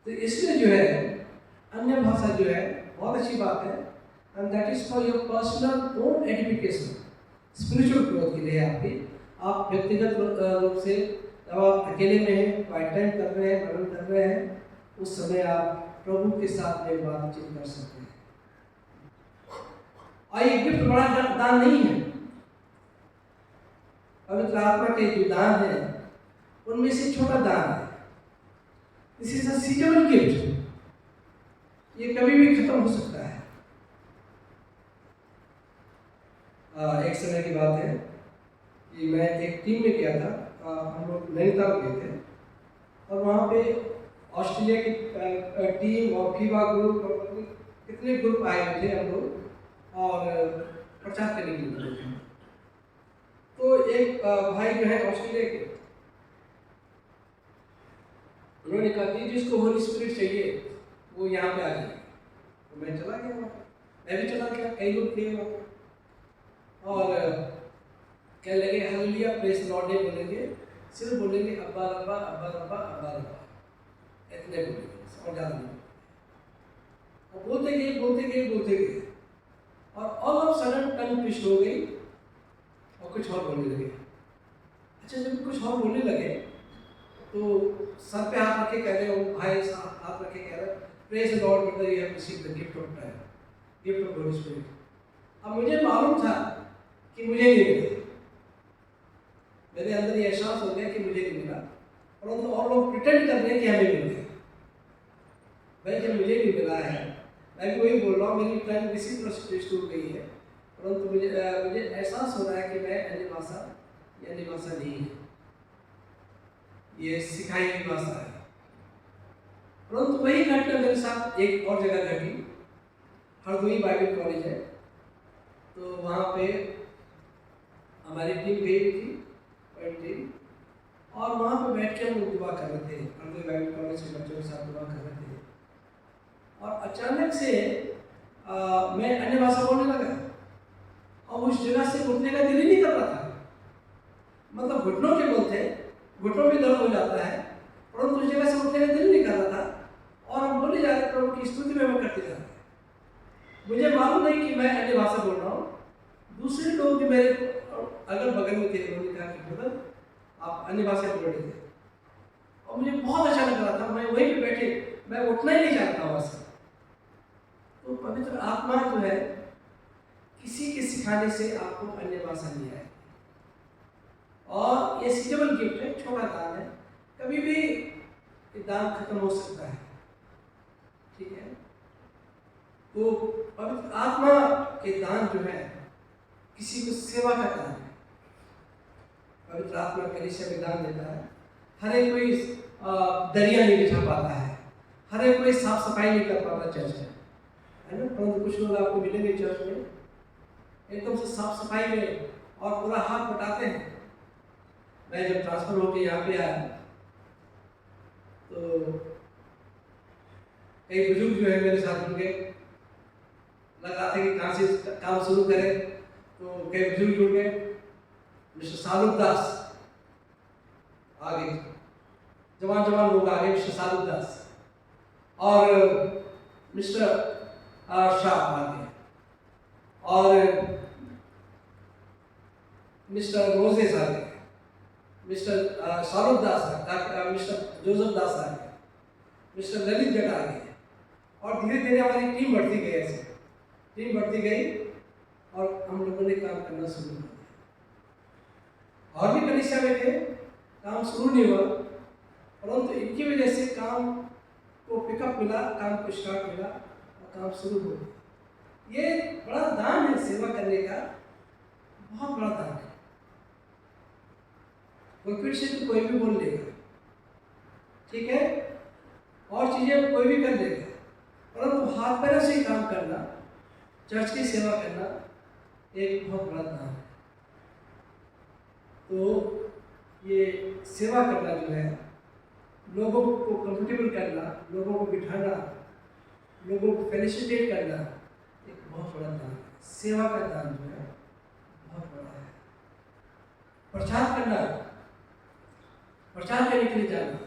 तो इसलिए जो है अन्य भाषा जो है बहुत अच्छी बात है, and that is for your personal own edification, spiritual growth के लिए आपकी। आप व्यक्तिगत रूप से जब आप अकेले में हैं, क्वाइट टाइम कर रहे हैं, मनन कर रहे हैं, उस समय आप प्रभु के साथ में बातचीत कर सकते हैं। और ये गिफ्ट बड़ा दान नहीं है। पवित्र आत्मा के जो दान है उनमें से छोटा दान है। This is a seasonal gift, ये कभी भी खत्म हो सकता है। एक समय की बात है कि मैं एक टीम में गया था, हम लोग नैनीताल गए थे, और वहाँ पे ऑस्ट्रेलिया की टीम और फीबा ग्रुप और कितने ग्रुप आए हुए थे हम लोग, और प्रचार करने के लिए। तो एक भाई जो है ऑस्ट्रेलिया के, उन्होंने कहा कि जिसको होली स्पिरिट चाहिए वो यहाँ पे आ जाए। तो मैं चला गया, मैं भी चला गया, कई लोग थे वहाँ पे, और कहने लगे हालेलुया प्रेज़ द लॉर्ड बोलेंगे, सिर्फ बोलेंगे अब्बा रब्बा अब्बा रब्बा अब्बा रब्बा, इतने बोलेंगे, और ज़्यादा नहीं। और बोलते गए, और all of sudden tongue twist हो गई और कुछ और बोलने लगे। अच्छा, जब कुछ और बोलने लगे तो सर पे हाथ रखे कह रहे हो, भाई हाथ रखे कह रहे praise the Lord brother, you have received the gift of time, gift of Holi spirit. अब मुझे मालूम था कि मुझे नहीं मिला, मेरे अंदर ये एहसास हो गया कि मुझे नहीं मिला, परंतु और लोग प्रिटेंड कर रहे हैं कि हमें मिल गया। भाई जब मुझे नहीं मिला है, मैं भी वही बोल रहा हूँ, मेरी टाइम इसी तरह से टेस्ट हो गई है, परंतु मुझे एहसास हो रहा है कि मैं अन्य भाषा नहीं है, ये सिखाई हुई भाषा है। परंतु वही घटना मेरे साथ एक और जगह घटी। हरदोई बाइबल कॉलेज है, तो वहाँ पे हमारी टीम गई थी, टीम, और वहाँ पे बैठ के हम लोग दुआ कर रहे थे। हरदोई बाइबल कॉलेज के बच्चों के साथ दुआ कर रहे थे, और अचानक से मैं अन्य भाषा बोलने लगा, और उस जगह से उठने का दिल ही नहीं कर रहा था। मतलब घुटनों के बोलते, घुटनों में दर्द हो जाता है, परंतु उस जगह से उठने का दिल नहीं कर रहा था, और हम बोले जा रहे प्रभु की स्तुति में मैं करते जा रहा। मुझे मालूम नहीं कि मैं अन्य भाषा बोल रहा हूँ। दूसरे लोग जो मेरे अगल बगल में थे, उन्होंने कहा कि ब्रदर आप अन्य भाषा बोल रहे थे, और मुझे बहुत अच्छा लग रहा था। मैं वहीं पे बैठे, मैं उठना ही नहीं चाहता वहाँ से। तो पवित्र आत्मा जो है, किसी के सिखाने से आपको अन्य भाषा नहीं आए, और ये सीजनल गिफ्ट है, छोटा दान है, कभी भी ये दान खत्म हो सकता है, ठीक है। तो पवित्र आत्मा के दान जो है किसी को सेवा का दान है। पवित्र आत्मा कलीसिया में दान देता है। हर एक कोई दरिया नहीं बिछा पाता है, हर एक कोई साफ सफाई नहीं कर पाता चर्च में, है ना। परंतु कुछ लोग आपको मिलेंगे चर्च में एकदम से साफ सफाई में और पूरा हाथ बटाते हैं। मैं जब ट्रांसफर होकर यहाँ पे आया तो कई बुजुर्ग जो है मेरे साथ जुड़ गए, लगा था कि कहाँ से काम शुरू करें, तो कई बुजुर्ग जुड़ गए। मिस्टर सालुक दास आ गए, जवान लोग आ गए, मिस्टर सालुक दास, और मिस्टर शाह आ गए, और मिस्टर मोजेस आ गए, मिस्टर सालुक दास, मिस्टर जोसेफ दास आ गए, मिस्टर ललित जट आ गए और धीरे धीरे हमारी टीम बढ़ती गई, ऐसे टीम बढ़ती गई और हम लोगों ने काम करना शुरू कर दिया। और भी कलिसिया में थे, काम शुरू नहीं हुआ, परंतु इनकी वजह से काम को पिकअप मिला, काम को स्टार्ट मिला और काम शुरू हो गया। ये बड़ा दान है, सेवा करने का बहुत बड़ा दान है। प्रॉफिट से तो कोई भी बोल लेगा, ठीक है, और चीजें कोई भी कर लेगा, परंतु हाथ पैरों से काम करना, चर्च की सेवा करना एक बहुत बड़ा दान है। तो ये सेवा करना जो है, लोगों को कंफर्टेबल करना, लोगों को बिठाना, लोगों को फेलिसिटेट करना एक बहुत बड़ा दान है। सेवा का दान जो है बहुत बड़ा है। प्रचार करना, प्रचार करने के लिए जाना,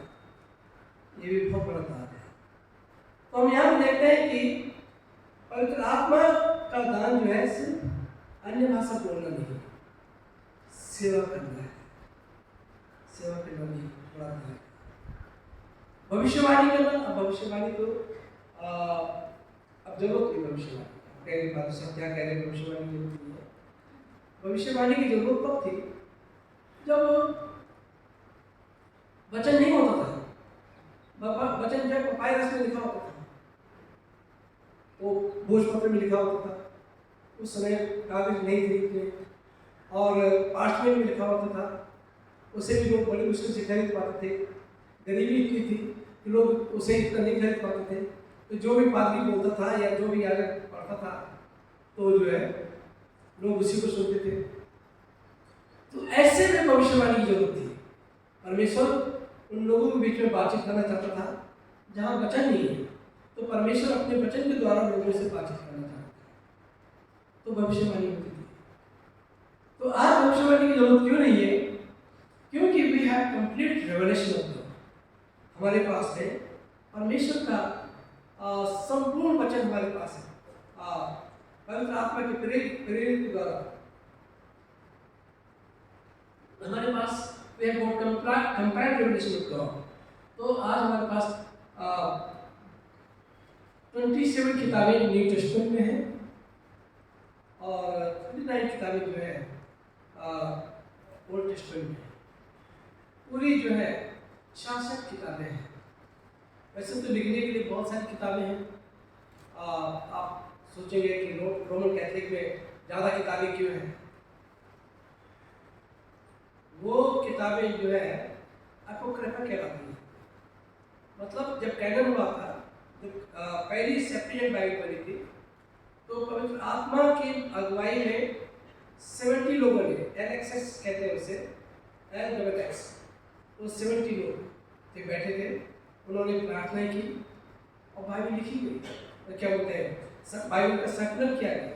ये भी बहुत बड़ा दान है। तो हम यहाँ देखते हैं कि पवित्र आत्मा का दान जो है सिर्फ अन्य भाषा बोलना नहीं, सेवा करना है, सेवा करना नहीं बड़ा दान है। भविष्यवाणी करना, अब भविष्यवाणी तो अब जरूरत नहीं, भविष्यवाणी कह रहे बात सब क्या कह रहे हैं, भविष्यवाणी की जरूरत नहीं है। भविष्यवाणी की जरूरत तब थी जब वचन नहीं होता था। वचन जब पापायरस में लिखा होता था, वो भोजपत्र में लिखा होता था, उस समय कागज नहीं थे इतने, और पार्चमेंट में लिखा होता था, उसे भी लोग बड़ी मुश्किल से खरीद पाते थे। गरीबी इतनी थी कि लोग उसे इतना नहीं खरीद पाते थे, तो जो भी पादरी बोलता था या जो भी याजक पढ़ता था, तो जो है लोग उसी को सुनते थे। तो ऐसे में भविष्यवाणी की जरूरत थी। परमेश्वर उन लोगों के बीच में बातचीत करना चाहता था जहाँ वचन नहीं है, तो परमेश्वर अपने वचन के द्वारा लोगों से बातचीत करना चाहता था, तो भविष्यवाणी होती थी। तो आज भविष्यवाणी की जरूरत क्यों नहीं है? क्योंकि we have complete revelation of God. हमारे पास है परमेश्वर का संपूर्ण वचन, हमारे पास है पवित्र आत्मा के प्रेरित के द्वारा हमारे पास we have got complete revelation of God. तो आज हमारे पास 27 किताबें न्यू टेस्टमेंट में हैं और 29 किताबें जो है ओल्ड टेस्टमेंट में। पूरी जो है 66 किताबें हैं। वैसे तो लिखने के लिए बहुत सारी किताबें हैं। आप सोचेंगे कि रोमन कैथोलिक में ज़्यादा किताबें क्यों हैं? वो किताबें जो है अपोक्रिफा कहलाती हैं। मतलब जब कैनन हुआ था, जब पहली सेप्टेजिएंट बाइबल बनी थी, तो पवित्र आत्मा की अगुवाई में 70 लोगों ने, एलेक्सेस कहते हैं उसे, एलएक्स, वो 70 लोग थे, बैठे थे, उन्होंने प्रार्थना की और बाइबल लिखी गई। तो क्या बोलते हैं, बाइबल का संकलन किया गया।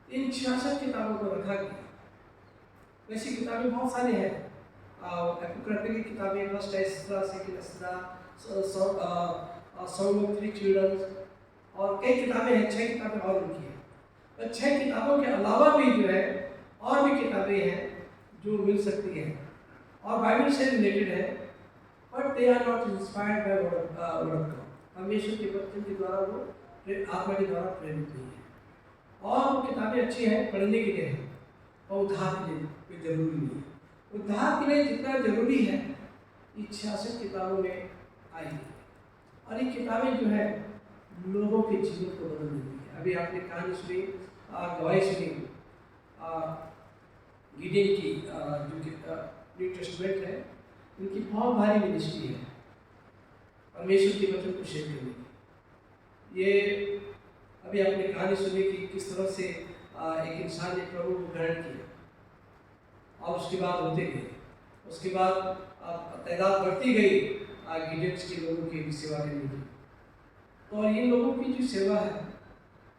इन 66 किताबों को रखा गया। वैसी किताबें बहुत सारी हैं। एपोक्रिफा की किताबें, first Esdras, second Esdras, song of three children, और कई किताबें हैं, 6 किताबें और लिखी हैं। 6 किताबों के अलावा भी जो है और भी किताबें हैं जो मिल सकती हैं और बाइबल से रिलेटेड है, but they are not inspired by word of God. परमेश्वर के वचन के द्वारा वो आत्मा के द्वारा प्रेरित नहीं है। और वो किताबें अच्छी हैं, पढ़ने के लिए हैं, और उद्धार के लिए कोई जरूरी नहीं है। उद्धार के लिए जितना जरूरी है ये 66 किताबों में आई है, और ये किताबें जो है लोगों के जीवन को बदल देती है। अभी आपने कहानी सुनी, गवाही सुनी गिडियन की, जो न्यू टेस्टमेंट है, उनकी बहुत भारी मिनिस्ट्री है परमेश्वर के वचन को शेयर करने की। ये अभी आपने कहानी सुनी कि किस तरह से एक इंसान ने प्रभु को ग्रहण किया और उसके बाद होते गए, उसके बाद तादाद बढ़ती गई गिडियंस के लोगों की सेवा करने की। तो और इन लोगों की जो सेवा है,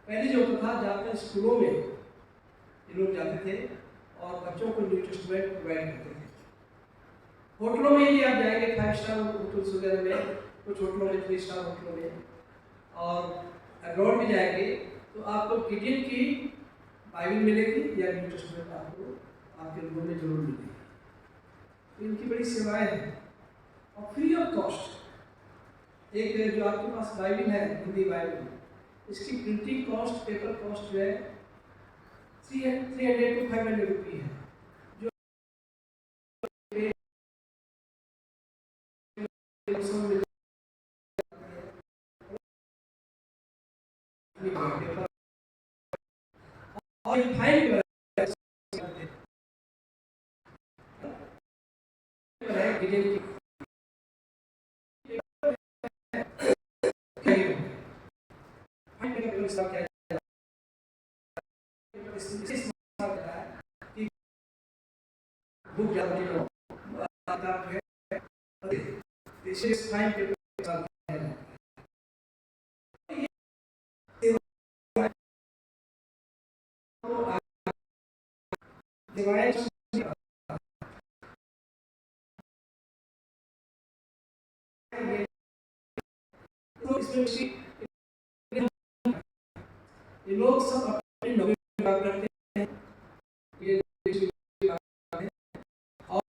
पहले जो होता था, जाकर स्कूलों में ये लोग जाते थे और बच्चों को न्यू टेस्टमेंट प्रोवाइड करते थे। होटलों में ही आप जाएंगे, 5 स्टार होटल्स वगैरह में, कुछ होटलों में 3 स्टार होटलों में, और अब्रॉड में जाएंगे तो आपको गिडियन की बाइबल मिलेगी या न्यू टेस्टमेंट आपको आपके रूम में जरूर मिलेगी। तो इनकी बड़ी सेवाएं हैं और फ्री ऑफ कॉस्ट। एक जो आपके पास बाइबल है, हिंदी बाइबल, इसकी प्रिंटिंग कॉस्ट, पेपर कॉस्ट जो है 300 to 500 रुपये है। जो और फाइन है गिडेन की फाइन का व्यवस्था क्या है? इस कि बुक ज्यादा नहीं हो आता है, इसे फाइन के साथ है। डिवाइस तो इसमें ये लोग सब अपनी नौकरी काम करते हैं, ये और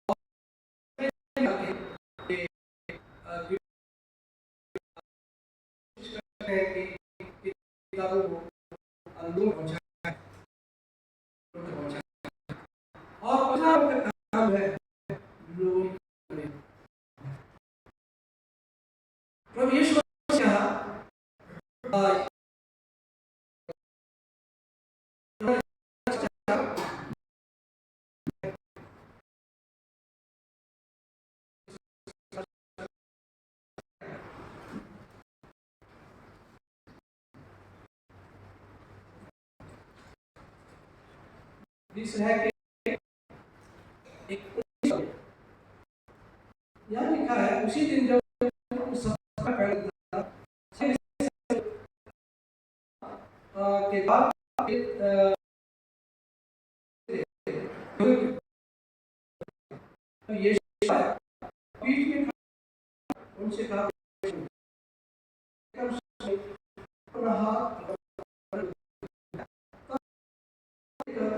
किताबों को लोग पहुंचाए और प्रचार का काम है लोगों में। प्रभु यीशु ने कहा है कि एक यहाँ लिखा है उसी दिन जब के बाद ये बीच में उनसे कहा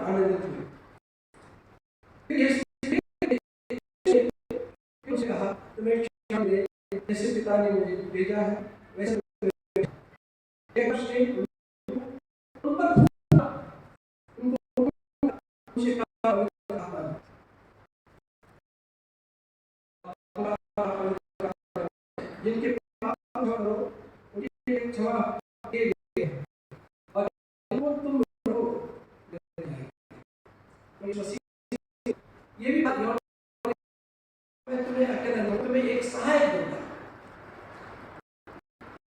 आनंदित हुए। उनसे कहा तुम्हें जैसे पिता ने मुझे भेजा है वैसे जिनके करो उनकी क्षमा और तुम ये भी बात मैं तुम्हें अकेला नहीं, तुम्हें एक सहायक दूंगा,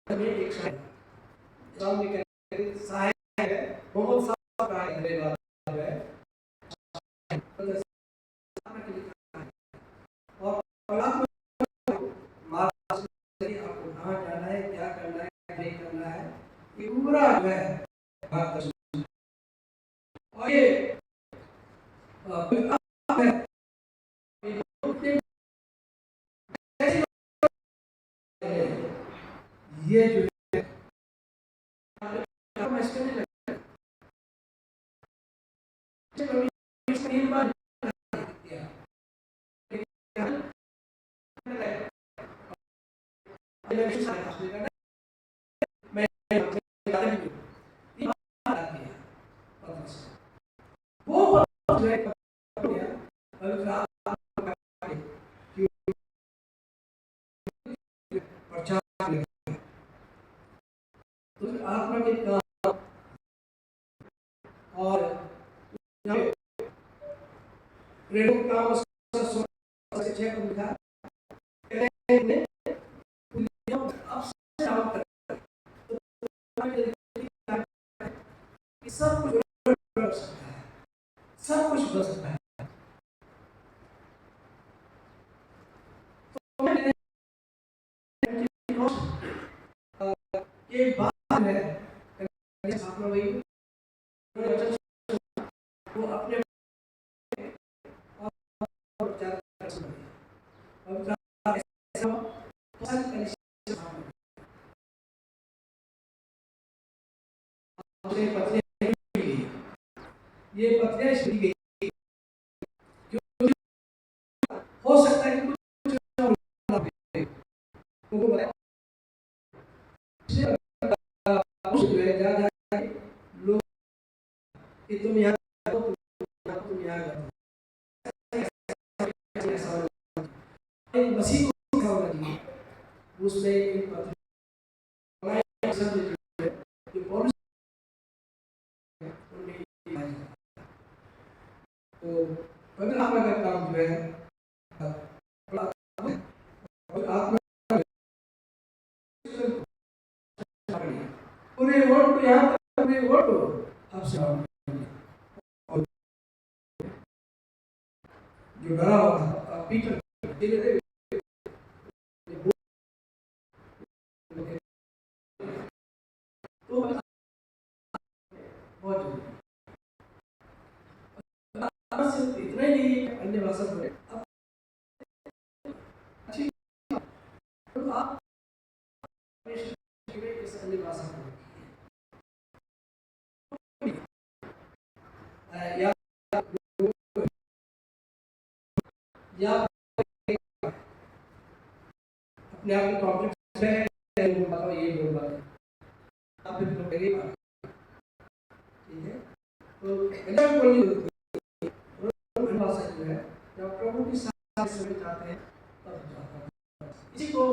तुम्हें एक सहायक सहायक है, बहुत सारा है और आपको कहाँ जाना है, क्या करना है, नहीं करना है, ये पूरा जो है और ये जो आत्मा के काम और प्रेम काम सब कुछ बन सकता है, सब कुछ बन सकता है। के बाद है स्थापना हुई, वो अपने ये पत्रियां इसलिए गई हो सकता है कि कुछ तुम यहाँ जाओ, तुम यहाँ जाओ। मसीह को लिखा होना चाहिए उसमें एक पत्र जो पौलुस उनमें लिखा है। तो पवित्र आत्मा का काम जो है आत्मा पूरे वर्ड को यहाँ तक पूरे वर्ड को आपसे जो डरा हुआ था पीटर तो बहुत सिर्फ इतना ही नहीं है अन्य भाषा बोले अच्छी तो आप अन्य भाषा बोले या अपने आप में कॉम्प्लेक्स है बताओ ये बोल बात है आप फिर तो करिए ठीक है तो ऐसा बोलनी होती है भाषा जो है जब प्रभु के साथ में जाते हैं तब जाता है इसी को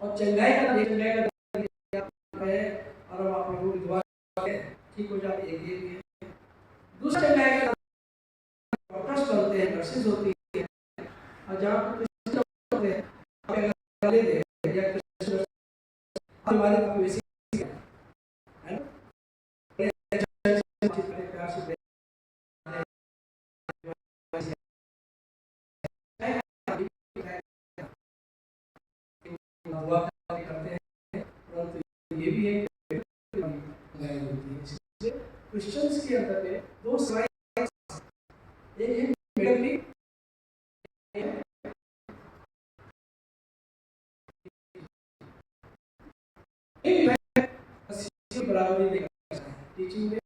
और चंगाई का है और आप प्रभु की दुआ ठीक हो जाती है ये दूसरा चंगाई का प्रोटेस्ट करते हैं वर्सेस होती है और जहाँ पे होते हैं ले दे या हमारे को वैसे है ना प्यार से दुआ करते हैं परंतु ये भी है क्रिश्चियंस के अंदर में दो साइड एक है मेडिकली बराबरी नहीं कर सकते टीचिंग में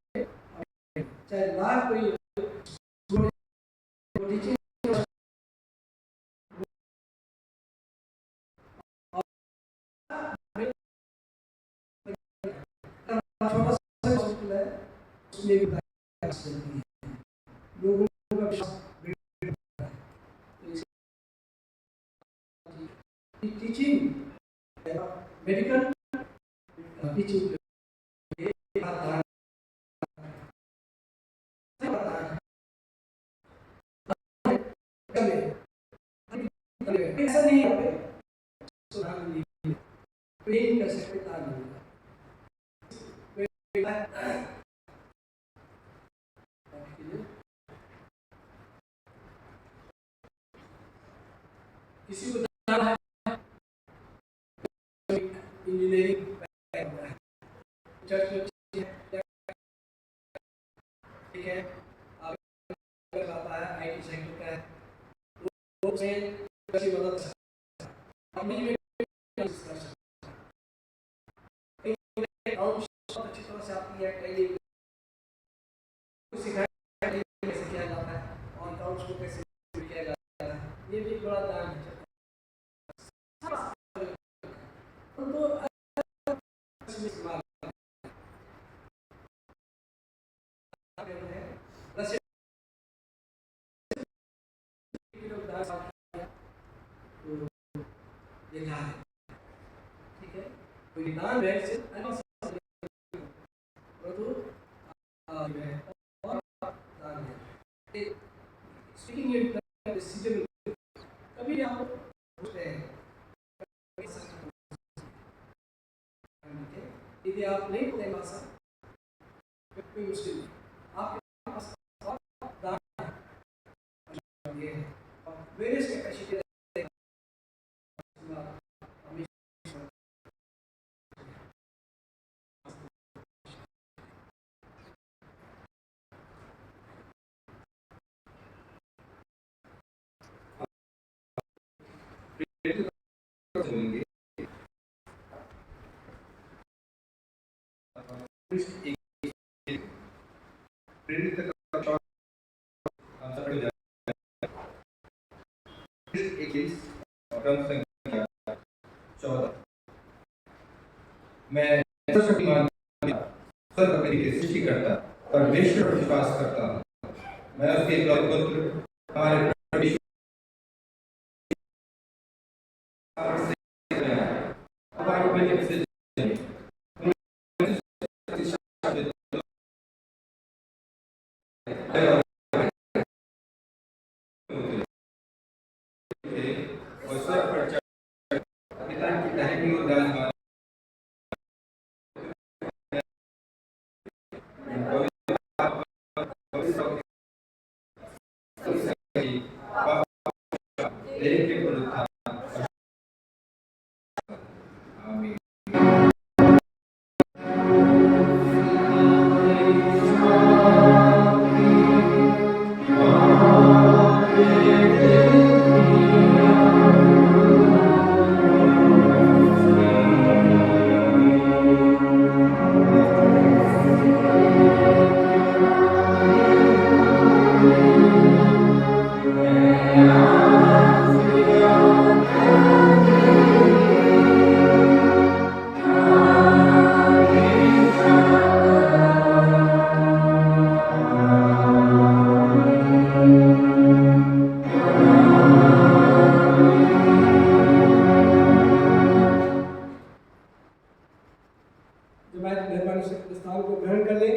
चाहे लाख कोई टीचिंग छोटा सा हॉस्पिटल है उसमें भी लोगों का विश्वास टीचिंग मेडिकल टीचिंग ऐसा नहीं है पेन का सेक्रेटरी किसी को जाना है इंजीनियरिंग चर्च में ठीक है आप आता है आईटी सेक्टर का है वो से कैसी मदद अपनी में अच्छी तरह से आती है कई सिखाया कैसे किया जाता है और अकाउंट्स को कैसे किया जाता है ये भी बड़ा दान है तो ठीक है कोई दान है से स्पीकिंग डिसीजन कभी आप पूछते हैं यदि आप नहीं बोलते भाषा कोई मुश्किल नहीं आपके पास दान है वेरियस कैपेसिटी बोलेंगे प्रेरित का 21 क्रम संख्या 14 मैं सर्वशक्तिमान सर्वपरि के सृष्टिकर्ता परमेश्वर पर विश्वास करता हूँ। मैं उसके इकलौते पुत्र हमारे परमेश्वर हमारे बलिदान से और स्वर पर चढ़ पिता की दाहिनी ओर विराजमान तेरे के पुनरुत्थान आमीन। जमात मेहरबानी से प्रस्ताव को ग्रहण कर लें।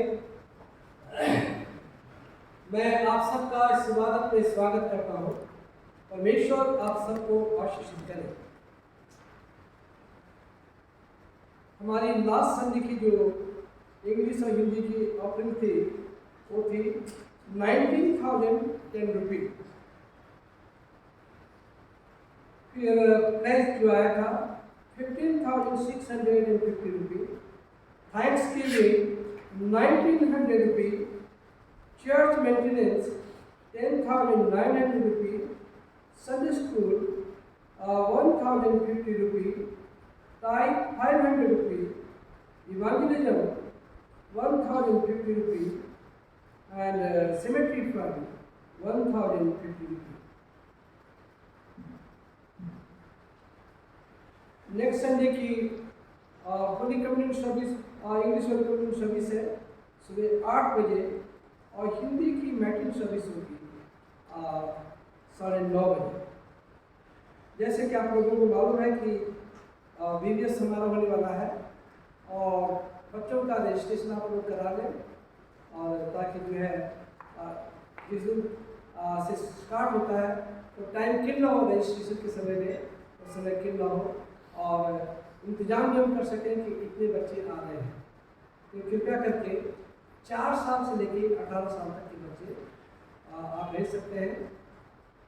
मैं आप सबका इस इबादत में स्वागत करता हूँ। परमेश्वर आप सबको आशीषित करे। हमारी लास्ट संडे की जो इंग्लिश और हिंदी की ऑफरिंग थी वो थी 19,010 रुपये। फिर प्राइस जो आया था 15,650 रुपये। थैंक्स के लिए 1,900 रुपये, चर्च मेंटेनेंस 10,900 रुपये, संडे स्कूल 1,050 रुपये, टाइप 500 रुपये, इवेंजलिज्म 1,050 रुपये एंड सिमेट्री फंड 1,050 रुपये। नेक्स्ट संडे की Holi community service English Holi community service है सुबह 8 बजे और हिंदी की मैटिन सर्विस होगी 9:30 बजे। जैसे कि आप लोगों को मालूम है कि VBS समारोह होने वाला है और बच्चों का रजिस्ट्रेशन आप लोग करा लें और ताकि जो है जिस दिन से स्टार्ट होता है तो टाइम किल ना हो रजिस्ट्रेशन के समय में, उस समय किल ना हो और इंतजाम भी हम कर सकें कि इतने बच्चे आ रहे हैं। तो कृपया करके 4 साल से लेकर 18 साल तक के बच्चे आप भेज सकते हैं।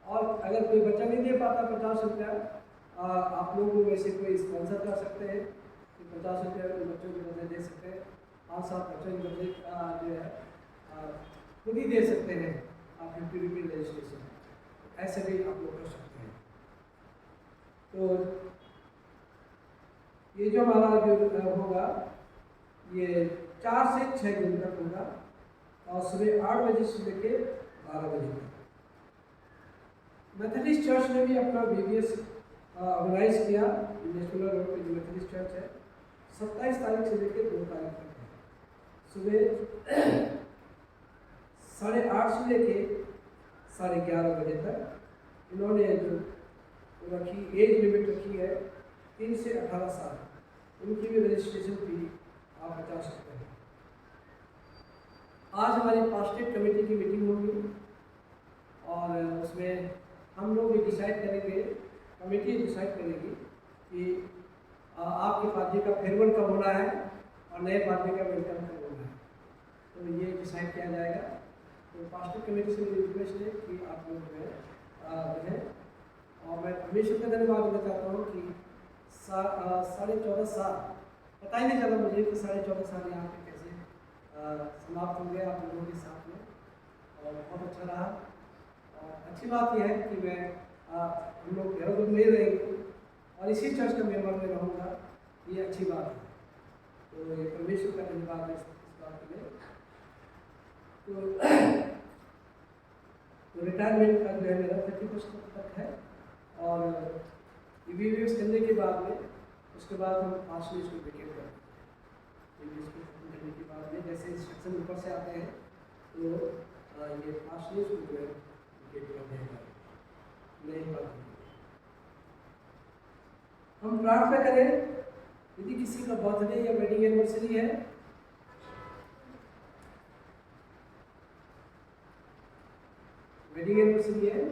और अगर कोई बच्चा नहीं दे पाता 50 रुपया, आप लोग में से कोई स्पॉन्सर कर सकते हैं कि 50 रुपया बच्चों के बदले दे सकते हैं। 5-7 बच्चों के बदले जो है खुद ही दे सकते हैं आप 50 रुपये रजिस्ट्रेशन, ऐसे भी आप लोग कर सकते हैं। तो ये जो हमारा जो होगा ये 4 से 6 दिन तक होगा और सुबह 8 बजे से लेकर 12 बजे तक। मेथोडिस्ट चर्च ने भी अपना VBS ऑर्गेनाइज किया। नेशनल रोड पे जो मेथोडिस्ट चर्च है 27 तारीख से लेकर 2 तारीख तक है। सुबह 8:30 से लेकर 11:30 बजे तक इन्होंने जो रखी एज लिमिट रखी है 3 से 18 साल, उनकी भी रजिस्ट्रेशन फी आप बचा सकते हैं। आज हमारी पास्टेट कमेटी की मीटिंग होगी और उसमें हम लोग भी डिसाइड करेंगे, कमेटी डिसाइड करेगी कि आपके पादरी का फेयरवेल कब होना है और नए पादरी का वेलकम कब होना है, तो ये डिसाइड किया जाएगा। तो पास्टेट कमेटी से मेरी रिक्वेस्ट है कि आप लोग जो है और मैं परमेश्वर का धन्यवाद देना चाहता हूँ कि 14.5 साल, पता ही नहीं चला मुझे कि 14.5 साल यहाँ पे कैसे समाप्त हो गया आप लोगों के साथ में, और बहुत अच्छा रहा। और अच्छी बात यह है कि मैं हम लोग देहरादून में ही रहेंगे और इसी चर्च का मेंबर में रहूँगा, ये अच्छी बात है। तो ये परमेश्वर का धन्यवाद है इस बात के लिए। तो रिटायरमेंट का जो है मेरा 31 तक है और VBS करने के बाद में उसके बाद हम 5 को विकेट करेंगे। इंग्लिश को खत्म करने के बाद में जैसे इंस्ट्रक्शन ऊपर से आते हैं तो ये फास्ट न्यूज को जो है गेट कर देगा नहीं पता। हम प्रार्थना करें यदि किसी का बर्थडे या वेडिंग एनिवर्सरी है है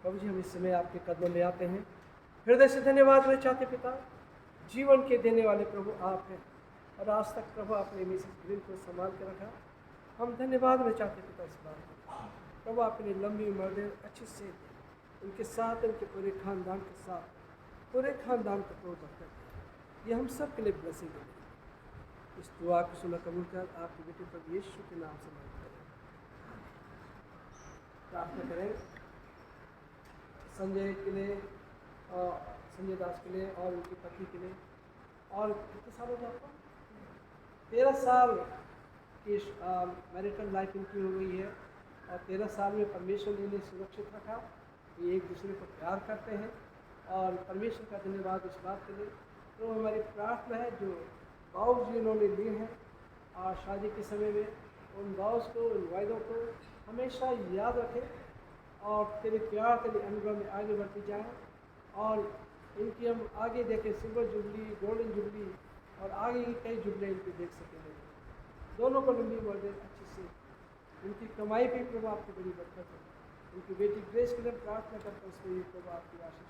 प्रभु जी, हम इस समय आपके कदमों में आते हैं, हृदय से धन्यवाद देना चाहते पिता, जीवन के देने वाले प्रभु आप हैं और आज तक प्रभु आपने मिसेस ग्रिल को संभाल के रखा। हम धन्यवाद देना चाहते पिता इस बात पर। प्रभु आपने लंबी उम्र दे, अच्छी से उनके साथ उनके पूरे खानदान के साथ पूरे खानदान को प्रभु बरकत दे। ये हम सब के लिए ब्लेसिंग है। इस दुआ को सुना कबूल कर आपके बेटे प्रभु यीशु के नाम से मांगते हैं। प्रार्थना करें संजय के लिए और संजय दास के लिए और उनकी पत्नी के लिए। और कितने साल हो गए आपको? 13 साल की मैरिटल लाइफ इनकी हो गई है और 13 साल में परमेश्वर ने इन्हें सुरक्षित रखा। ये एक दूसरे को प्यार करते हैं और परमेश्वर का धन्यवाद इस बात के लिए। तो हमारी प्रार्थना है जो वाउज जिन्होंने लिए हैं और शादी के समय में, उन वाउज को, उन वायदों को हमेशा याद रखें और तेरे प्यार तेरे अनुभव में आगे बढ़ती जाए और इनकी हम आगे देखें सिल्वर जुबली, गोल्डन जुबली और आगे की कई जुबले इनकी देख सकेंगे। दोनों को लंबी उम्र दे अच्छी से, उनकी कमाई पे प्रभु आपकी बड़ी बरकत है। उनकी बेटी ग्रेस के लिए प्रार्थना करते हैं उसमें प्रभु आपकी आशीष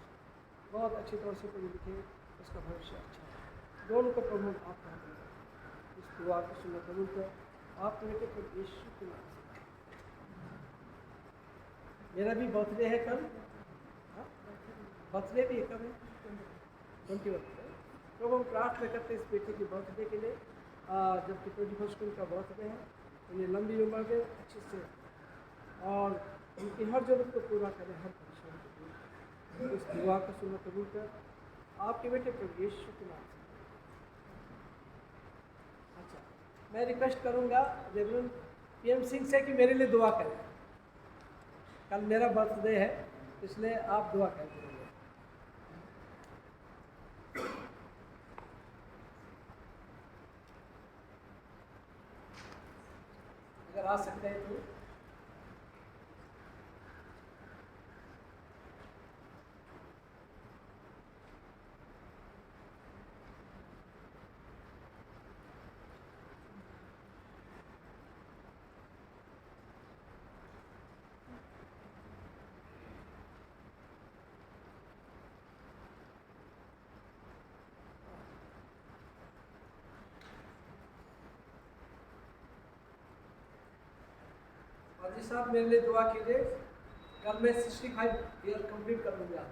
बहुत अच्छी तरह से पढ़े लिखे, उसका भविष्य अच्छा है। दोनों को प्रभु आप इस दुआ को सुनना कबूल कर आप मेरे प्रभु यीशु के नाम से। मेरा भी बर्थडे है कल, बर्थडे भी कब है? 21 प्रभु हम प्रार्थना करते हैं इस बेटे की बर्थडे के लिए, जबकि 21 उनका बर्थडे है। उन्हें लंबी उम्र में अच्छे से और उनकी हर जरूरत को पूरा करें, हर परेशानी को दूर करें। इस दुआ को सुनना कबूल कर आपके बेटे प्रभु यीशु के नाम से। अच्छा, मैं रिक्वेस्ट करूंगा रेवरेंड PM सिंह से कि मेरे लिए दुआ करें। कल मेरा बर्थडे है इसलिए आप दुआ करें। अगर आ सकते हैं तो हाजी साहब मेरे लिए दुआ कीजिए। कल मैं 65 ईयर कंप्लीट कर लूँगा।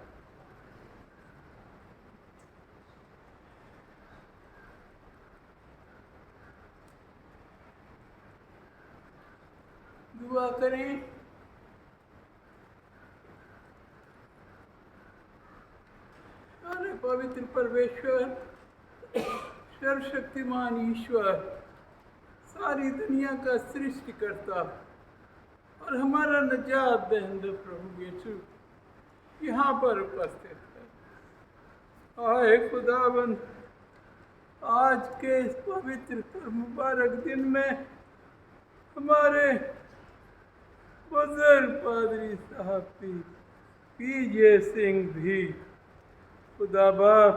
दुआ करें। अरे पवित्र परमेश्वर, सर्वशक्तिमान ईश्वर, सारी दुनिया का सृष्टिकर्ता और हमारा निजात दहिंदा प्रभु यीशु यहाँ पर उपस्थित है। आए खुदाबंद, आज के इस पवित्र और मुबारक दिन में हमारे बुजुर्ग पादरी साहब PJ सिंह भी, खुदा बाप,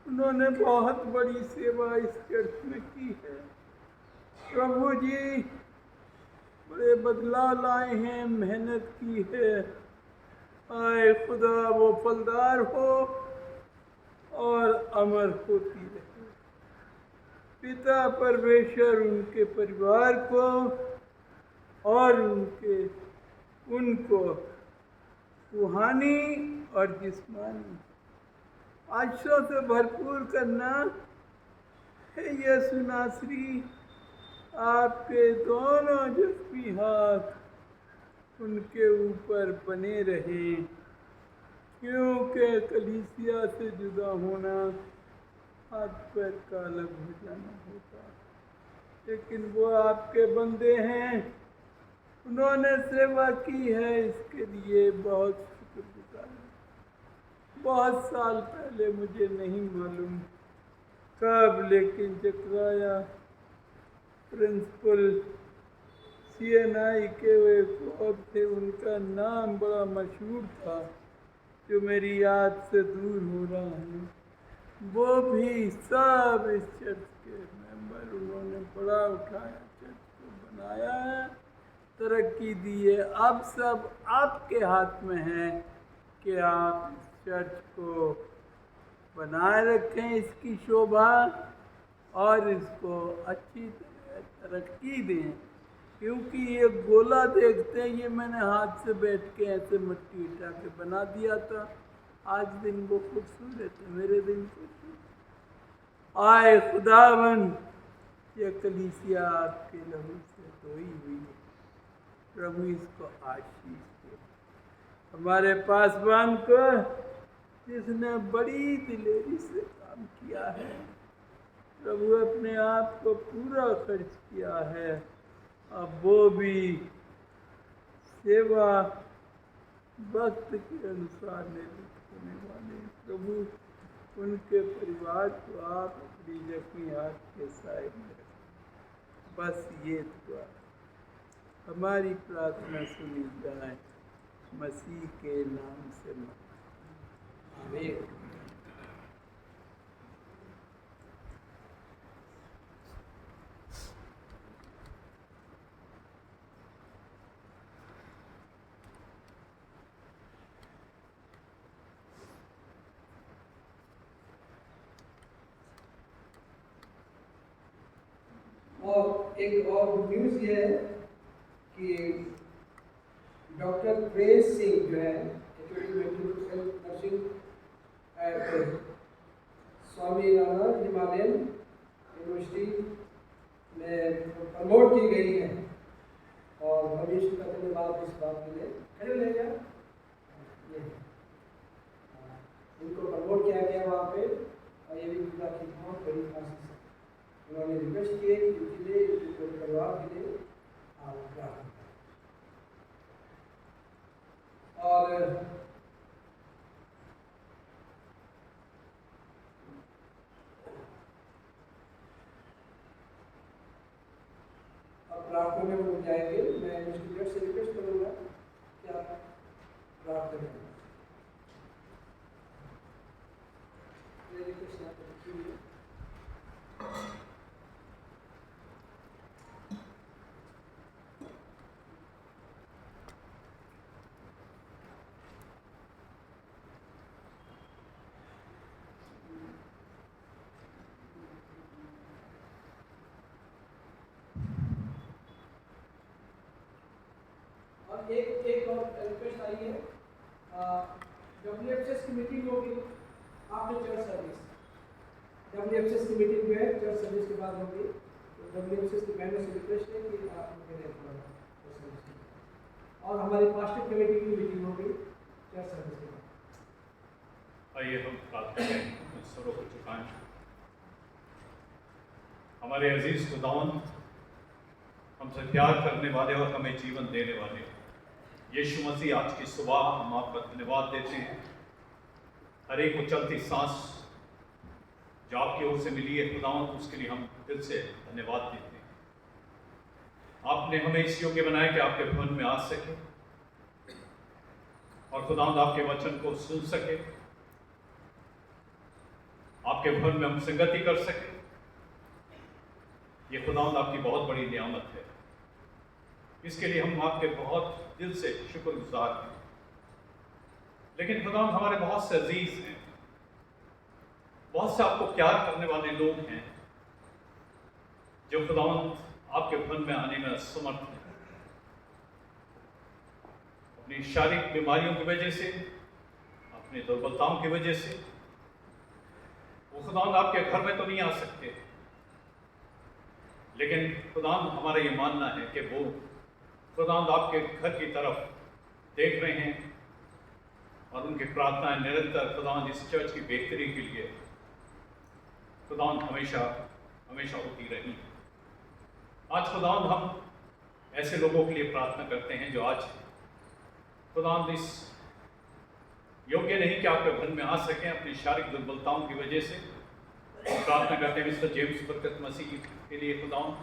उन्होंने बहुत बड़ी सेवा इस चर्च में की है। प्रभु जी बड़े बदलाव लाए हैं, मेहनत की है। आए खुदा वो फलदार हो और अमर होती रहे। पिता परमेश्वर उनके परिवार को और उनको रूहानी और जिस्मानी आशीषों से भरपूर करना है। यीशु नासरी आपके दोनों जज्बी हाथ उनके ऊपर बने रहे, क्योंकि कलीसिया से जुदा होना हाथ पैर का अलग हो जाना होता। लेकिन वो आपके बंदे हैं, उन्होंने सेवा की है, इसके लिए बहुत शुक्रगुजार हूँ। बहुत साल पहले, मुझे नहीं मालूम कब, लेकिन जकराया प्रिंसिपल CNI के वे कोब थे, उनका नाम बड़ा मशहूर था जो मेरी याद से दूर हो रहा है। वो भी सब इस चर्च के मेंबर, उन्होंने बड़ा उठाया, चर्च को बनाया है, तरक्की दी है। अब सब आपके हाथ में है कि आप इस चर्च को बनाए रखें, इसकी शोभा, और इसको अच्छी तरह तरक्की दें। क्योंकि ये गोला देखते हैं, ये मैंने हाथ से बैठ के ऐसे मिट्टी उठा के बना दिया था। आज दिन वो खूबसूरत है, मेरे दिन खूबसूरत। आए खुदावन, ये कलीसिया आपके लहू से धोई हुई है, प्रभु इसको आशीष दे। हमारे पासवान को, जिसने बड़ी दिलेरी से काम किया है, प्रभु अपने आप को पूरा खर्च किया है, अब वो भी सेवा वक्त के अनुसार निवृत्त होने वाले। प्रभु उनके परिवार को आप अपनी जख्मी हाथ के साए में रखें। बस ये दुआ, हमारी प्रार्थना सुनी जाए मसीह के नाम से। आमीन। और एक और गुड न्यूज़ ये है कि डॉक्टर प्रेज सिंह जो है नर्सिंग एट स्वामी राणा हिमालयन यूनिवर्सिटी में प्रमोट की गई है, और भविष्य का धन्यवाद इस बात के लिए। खड़े ले जा, इनको प्रमोट किया गया वहाँ पे, और ये भी खुदा की बहुत बड़ी आशीष है। उन्होंने रिक्वेस्ट किए कि उनके लिए, उनके परिवार के लिए आप प्रार्थना करें। और अब प्रार्थना में हम जाएंगे। मैं मिस्टर से रिक्वेस्ट करूँगा कि आप प्रार्थना करें। रिक्वेस्ट यहाँ पर रखी हुई है। एक और रिक्वेस्ट आई है, WFCS की मीटिंग होगी आपने चर्च सर्विस, WFCS की मीटिंग जो है चर्च सर्विस के बाद होगी, तो WFCS की बहनों से रिक्वेस्ट है कि आप मेरे और हमारी पास्टर कमेटी की मीटिंग होगी चर्च सर्विस के बाद। आइए हम प्रार्थना करें, सरों को झुकाएं। हमारे अजीज खुदावंद, हमसे प्यार करने वाले और हमें जीवन देने वाले यीशु मसीह, आज की सुबह हम आपका धन्यवाद देते हैं। हर एक को चलती सांस जो आपकी ओर से मिली है खुदावंद, उसके लिए हम दिल से धन्यवाद देते हैं। आपने हमें इस योग्य बनाया कि आपके भवन में आ सके और खुदावंद आपके वचन को सुन सके, आपके भवन में हम संगति कर सके। ये खुदावंद आपकी बहुत बड़ी नियामत है, इसके लिए हम आपके बहुत दिल से शुक्रगुजार हैं। लेकिन खुदावंद हमारे बहुत से अजीज हैं, बहुत से आपको प्यार करने वाले लोग हैं जो खुदावंद आपके भवन में आने में असमर्थ हैं, अपनी शारीरिक बीमारियों की वजह से, अपनी दुर्बलताओं की वजह से वो खुदावंद आपके घर में तो नहीं आ सकते, लेकिन खुदावंद हमारा ये मानना है कि वो खुदावंद आपके घर की तरफ देख रहे हैं और उनकी प्रार्थनाएं निरंतर खुदावंद इस चर्च की बेहतरी के लिए खुदावंद हमेशा हमेशा होती रही। आज खुदावंद हम ऐसे लोगों के लिए प्रार्थना करते हैं जो आज खुदावंद इस योग्य नहीं कि आपके घर में आ सकें अपनी शारीरिक दुर्बलताओं की वजह से। प्रार्थना करते हैं मिस्टर जेम्स बरकत मसीह के लिए खुदावंद,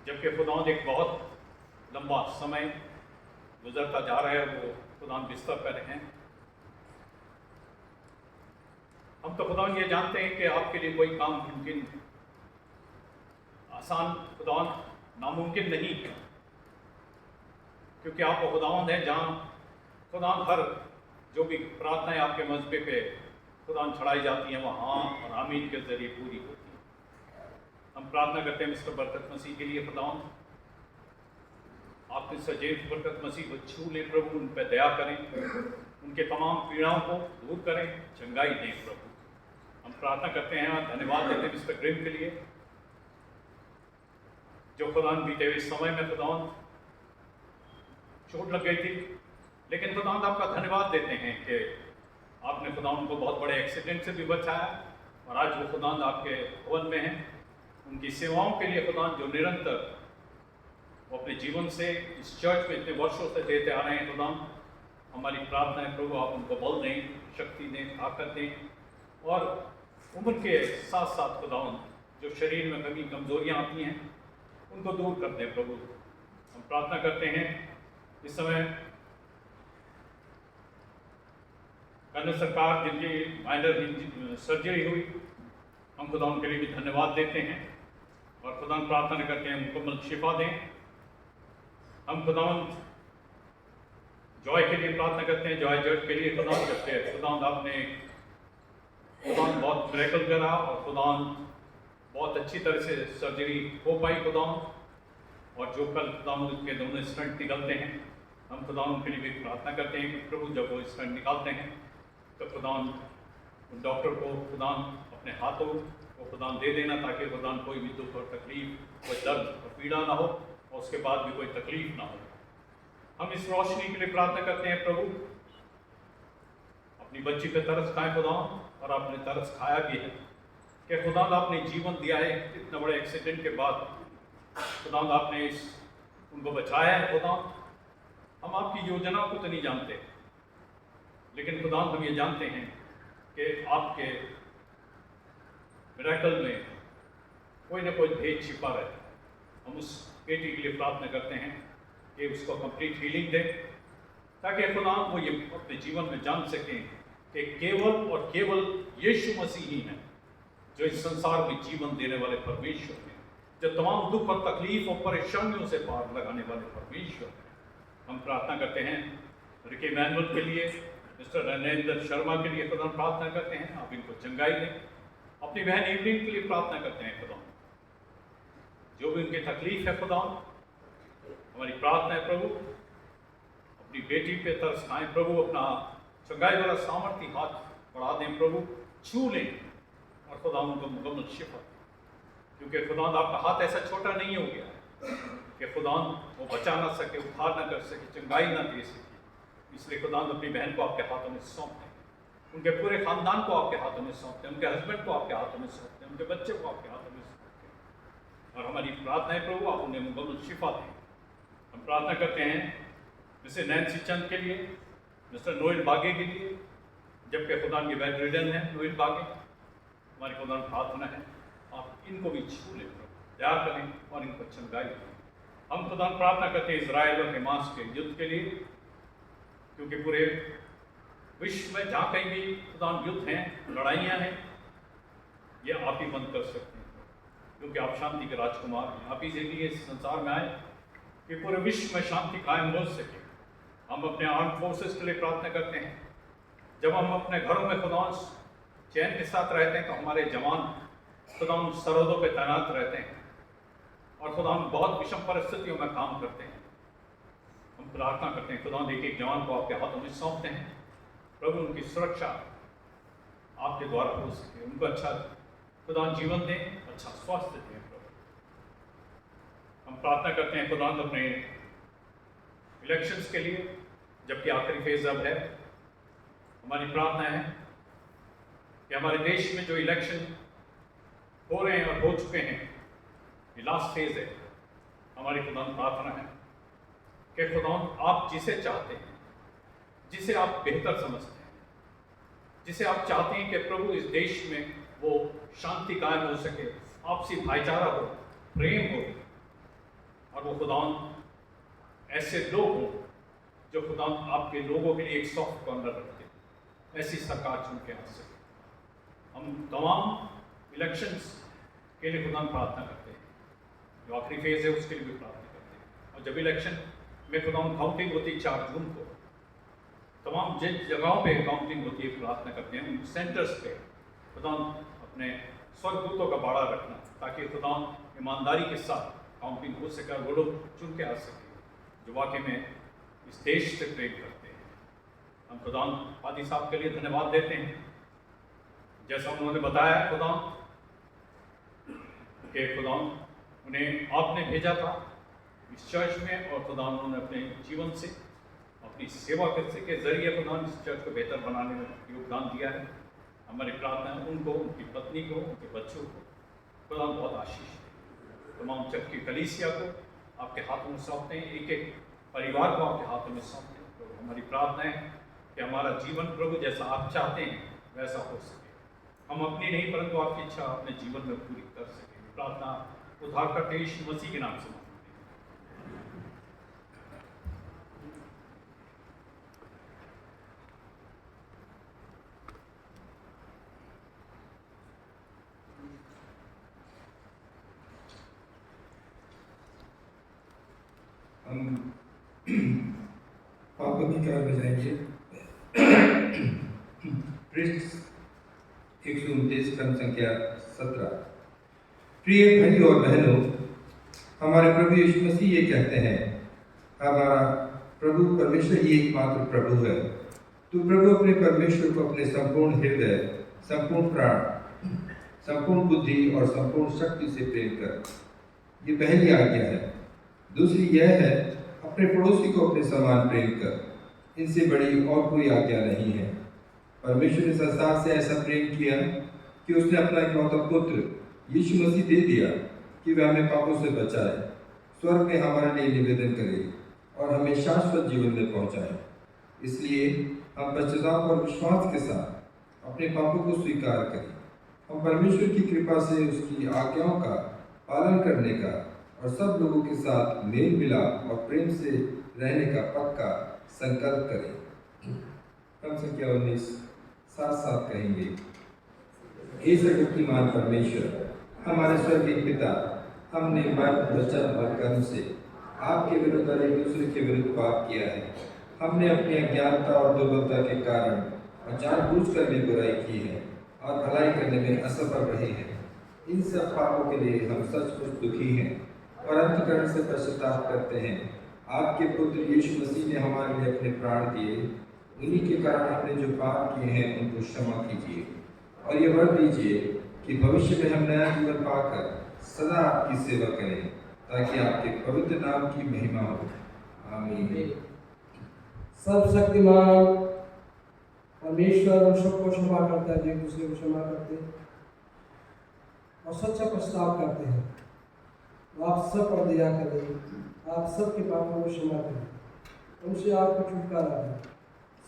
जबकि खुदावंद एक बहुत लंबा समय गुजरता जा रहा है, वो खुदावंद बिस्तर पर हैं। हम तो खुदावंद ये जानते हैं कि आपके लिए कोई काम मुमकिन आसान खुदावंद नामुमकिन नहीं है, क्योंकि आप वो खुदावंद हैं जहाँ खुदावंद हर जो भी प्रार्थनाएं आपके मजबे पे खुदावंद चढ़ाई जाती हैं वहाँ और आमीन के जरिए पूरी होती हैं। हम प्रार्थना करते हैं मिस्टर बरकत मसीह के लिए खुदावंद, आप मिस्टर जेम्स बरकत मसीह को छू लें प्रभु, उन पर दया करें, उनके तमाम पीड़ाओं को दूर करें, चंगाई दें प्रभु। हम प्रार्थना करते हैं और धन्यवाद देते हैं मिस्टर ग्रिम के लिए जो खुदावंद बीते हुए समय में खुदावंद चोट लग गई थी, लेकिन खुदावंद आपका धन्यवाद देते हैं कि आपने खुदावंद को बहुत बड़े एक्सीडेंट से भी बचाया और आज वो खुदावंद आपके भवन में हैं। उनकी सेवाओं के लिए खुदावंद जो निरंतर वो अपने जीवन से इस चर्च में इतने वर्षों से देते आ रहे हैं खुदावंद, हमारी प्रार्थना है प्रभु आप उनको बल दें, शक्ति दें, ताकत दें और उम्र के साथ साथ खुदावंद जो शरीर में कमी कमजोरियाँ आती हैं उनको दूर कर दें प्रभु। हम प्रार्थना करते हैं इस समय केंद्र सरकार जिनकी माइनर सर्जरी हुई, हम खुदा उनके लिए भी धन्यवाद देते हैं और खुदा प्रार्थना करते हैं मुकम्मल शिफा दें। हम खुदावंद जॉय के लिए प्रार्थना करते हैं, जॉय जज के लिए खुदावंद करते हैं। खुदावंद आपने खुदावंद बहुत मिरेकल करा और खुदावंद बहुत अच्छी तरह से सर्जरी हो पाई खुदावंद, और जो कल खुदावंद उसके दोनों स्टंट निकलते हैं हम खुदावंद के लिए भी प्रार्थना करते हैं कि प्रभु जब वो स्टंट निकालते हैं तो खुदावंद डॉक्टर को खुदावंद अपने हाथों को खुदावंद दे देना ताकि खुदावंद कोई भी दुख और तकलीफ, कोई दर्द और पीड़ा ना हो और उसके बाद भी कोई तकलीफ ना हो। हम इस रोशनी के लिए प्रार्थना करते हैं प्रभु, अपनी बच्ची पे तरस खाएं खुदावंद, और आपने तरस खाया भी है कि खुदावंद आपने जीवन दिया है इतने बड़े एक्सीडेंट के बाद, खुदावंद आपने उनको बचाया है खुदावंद। हम आपकी योजनाओं को तो नहीं जानते, लेकिन खुदावंद हम ये जानते हैं कि आपके मिरेकल में कोई ना कोई भेद छिपा रहता है। हम उस बेटी के लिए प्रार्थना करते हैं कि उसको कंप्लीट हीलिंग दें ताकि खुदावंद वो ये अपने जीवन में जान सकें कि केवल और केवल यीशु मसीह ही हैं जो इस संसार में जीवन देने वाले परमेश्वर हैं, जो तमाम दुख और तकलीफ और परेशानियों से पार लगाने वाले परमेश्वर हैं। हम प्रार्थना करते हैं रिकी मैनुअल के लिए, मिस्टर नरेंद्र शर्मा के लिए खुदा प्रार्थना करते हैं आप इनको चंगाई दें। अपनी बहन इवनिंग के लिए प्रार्थना करते हैं खुदा, जो भी उनकी तकलीफ है खुदा, हमारी प्रार्थना है प्रभु अपनी बेटी पे तरस खाएं प्रभु, अपना चंगाई वाला सामर्थ्य हाथ बढ़ा दें प्रभु, छू लें और खुदा उनको मुकम्मल शिफा, क्योंकि खुदा आपका हाथ ऐसा छोटा नहीं हो गया कि खुदा वो बचा ना सके, उद्धार ना कर सके, चंगाई ना दे सके। इसलिए खुदा अपनी बहन को आपके हाथों में सौंप दें, उनके पूरे खानदान को आपके हाथों में सौंप दें, उनके हस्बैंड को आपके हाथों में सौंप दें, उनके बच्चे को आपके हाथों में सौंप दें। और हमारी प्रार्थना है प्रभु आप उन्हें मुकम्मल शिफा दें। हम प्रार्थना करते हैं मिस्टर नैन्सी चंद के लिए, मिस्टर नोएल बागे के लिए, जबकि खुदा की बेड रिडन है नोएल बागे, हमारी खुदा प्रार्थना है आप इनको भी छू लें प्रभु, दया करें और इनको चंगाई दें। हम खुदा प्रार्थना करते हैं इजराइल और हमास के युद्ध के लिए, क्योंकि पूरे विश्व में जहाँ कहीं भी खुदा युद्ध हैं, लड़ाइयाँ हैं, ये आप ही बंद कर सकते हैं, क्योंकि आप शांति के राजकुमार हैं। आप ही से लिए इस संसार में आए कि पूरे विश्व में शांति कायम हो सके। हम अपने आर्म फोर्सेस के लिए प्रार्थना करते हैं, जब हम अपने घरों में खुदा चैन के साथ रहते हैं तो हमारे जवान खुदा सरहदों पर तैनात रहते हैं और खुदा बहुत विषम परिस्थितियों में काम करते हैं। हम प्रार्थना करते हैं खुदा एक जवान को आपके हाथों में सौंपते हैं प्रभु, उनकी सुरक्षा आपके द्वारा हो सके, उनको अच्छा खुदा जीवन दें, अच्छा स्वास्थ्य दें प्रभु। हम प्रार्थना करते हैं खुदा अपने इलेक्शंस के लिए, जबकि आखिरी फेज अब है। हमारी प्रार्थना है कि हमारे देश में जो इलेक्शन हो रहे हैं और हो चुके हैं, ये लास्ट फेज है। हमारी खुदा प्रार्थना है कि खुदा आप जिसे चाहते हैं, जिसे आप बेहतर समझते हैं, जिसे आप चाहते हैं कि प्रभु इस देश में वो शांति कायम हो सके, आपसी भाईचारा हो, प्रेम हो, और वो खुदा ऐसे लोग हों जो खुदा आपके लोगों के लिए एक सॉफ्ट कॉर्नर रखते हैं, ऐसी सरकार चुन के आ सके। हम तमाम इलेक्शंस के लिए खुदा प्रार्थना करते हैं, जो आखिरी फेज है उसके लिए भी प्रार्थना करते हैं। और जब इलेक्शन में खुदा काउंटिंग होती है 4 जून को, तमाम जिन जगहों पे काउंटिंग होती है, प्रार्थना करते हैं उन सेंटर्स पे खुदा अपने स्वर्गदूतों का बाड़ा रखना, ताकि खुदा ईमानदारी के साथ काउंटिंग हो सके, वो लोग चुन के आ सके जो वाकई में इस देश से प्रेम करते हैं। हम खुदा पादी साहब के लिए धन्यवाद देते हैं, जैसा उन्होंने बताया खुदा कि खुदा उन्हें आपने भेजा था इस चर्च में, और खुदा उन्होंने अपने जीवन से, अपनी सेवा के जरिए खुदा इस चर्च को बेहतर बनाने में योगदान दिया है। हमारी प्रार्थना है उनको, उनकी पत्नी को, उनके बच्चों को खुदा बहुत आशीष दे। तमाम चर्च की कलीसिया को आपके हाथों में सौंपते हैं, एक एक परिवार को आपके हाथों में सौंपते हैं। तो हमारी प्रार्थना है कि हमारा जीवन प्रभु जैसा आप चाहते हैं वैसा हो सके। हम अपनी नहीं परंतु आपकी इच्छा अपने जीवन में पूरी कर सकें। प्रार्थना उद्धारकर्ता यीशु मसीह के नाम से मांगते हैं। हम पापों की कार बजाएंगे। पृष्ठ 129 क्रम संख्या 17। प्रिय भाई और बहनों, हमारे प्रभु यीशु मसीह ये कहते हैं, हमारा प्रभु परमेश्वर ही एकमात्र प्रभु है। तू प्रभु अपने परमेश्वर को अपने संपूर्ण हृदय, संपूर्ण प्राण, संपूर्ण बुद्धि और संपूर्ण शक्ति से प्रेम कर। ये पहली आज्ञा है। दूसरी यह है, अपने पड़ोसी को अपने समान प्रेम कर। इनसे बड़ी और कोई आज्ञा नहीं है। परमेश्वर ने संसार से ऐसा प्रेम किया कि उसने अपना इकलौता पुत्र यीशु मसीह दे दिया कि वह हमें पापों से बचाए, स्वर्ग में हमारे लिए निवेदन करे और हमें शाश्वत जीवन में पहुंचाए। इसलिए हम पश्चाताप और विश्वास के साथ अपने पापों को स्वीकार करें। हम परमेश्वर की कृपा से उसकी आज्ञाओं का पालन करने का और सब लोगों के साथ मेल मिलाप और प्रेम से रहने का पक्का संकल्प करें। क्रम संख्या 19 साथ साथ कहेंगे। हे सर्वशक्तिमान परमेश्वर, हमारे स्वर्गीय पिता, हमने मन, वचन और कर्म से आपके विरुद्ध और एक दूसरे के विरुद्ध पाप किया है। हमने अपनी अज्ञानता और दुर्बलता के कारण और जानबूझकर भी बुराई की है और भलाई करने में असफल रहे हैं। इन सब पापों के लिए हम सचमुच दुखी हैं और अंतःकरण से पश्चाताप करते हैं। आपके पुत्र यीशु मसीह ने हमारे लिए अपने प्राण दिए। उन्हीं के कारण हमने जो पाप किए हैं उनको क्षमा कीजिए और ये वर दीजिए कि भविष्य में हम नया जीवन पाकर सदा आपकी सेवा करें, ताकि आपके पवित्र नाम की महिमा हो। आमीन। सर्वशक्तिमान परमेश्वर हम सबको क्षमा करता है, एक दूसरे को क्षमा करते हैं और सच्चा पश्चाताप करते हैं। आप सब पर दया करें, आप सबके पापों को क्षमा करें, उनसे आपको छुटकारा दें।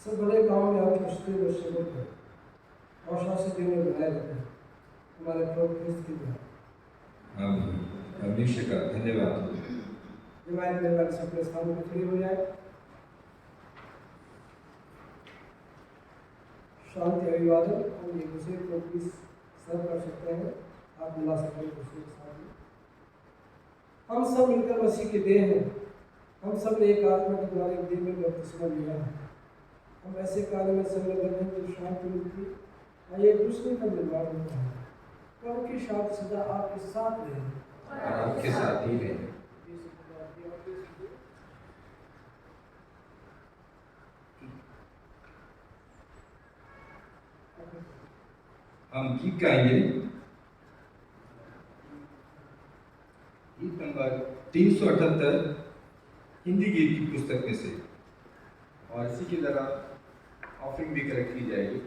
सब बड़े काम में आपके स्थिर व सबल करें और शासकीय में बनाए रखें। हमारे प्रभु क्रिस्त की दया। आमीन। परमेश्वर का धन्यवाद हो। रिवाइज में वाले सबके स्थानों पर खड़े हो जाए। शांति अभिवादन हम एक दूसरे को प्लीज सर्व कर सकते हैं। आप मिला सकते हैं दूसरे के साथ में। हम सब मिलकर मसीह के देह हैं। हम सब ने एक आत्मा के द्वारा एक देह में बपतिस्मा लिया है। हम ऐसे कार्य में संलग्न हैं जो शांति मिलती और एक दूसरे का निर्माण होता है। प्रभु की शांति सदा आपके साथ रहे और आपके साथ ही रहे। हम गीत गाएंगे। गीत नंबर 378 हिंदी गीत की पुस्तक में से, और इसी की तरह ऑफरिंग भी कलेक्ट की जाएगी।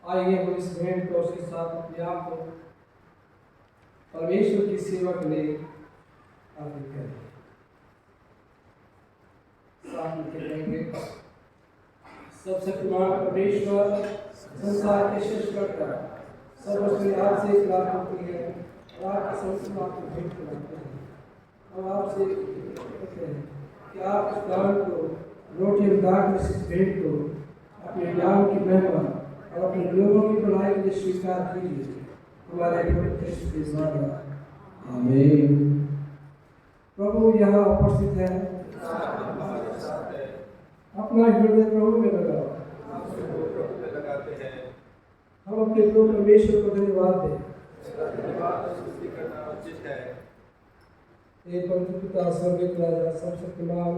आइए हम इस भेंट को उसके साथ अपने आप को परमेश्वर की सेवा के लिए अर्पित करें। मिलकर कहेंगे। सब शक्तिमान परमेश्वर, संसार के सृष्टिकर्ता, सर्वश्री आपसे प्रार्थना की है और आपके समक्ष आपको भेंट कराते हैं। हम आपसे कहते हैं कि आप इस दान को, रोटी और दान में इस भेंट को अपने नाम की महिमा और अपने लोगों की भलाई के लिए स्वीकार कीजिए। हमारे प्रभु के द्वारा आमीन। प्रभु यहाँ उपस्थित है, अपना हृदय प्रभु में लगाओ। हम अपने प्रभु परमेश्वर को धन्यवाद दें। हे पवित्र पिता, स्वर्गीय राजा, सर्वशक्तिमान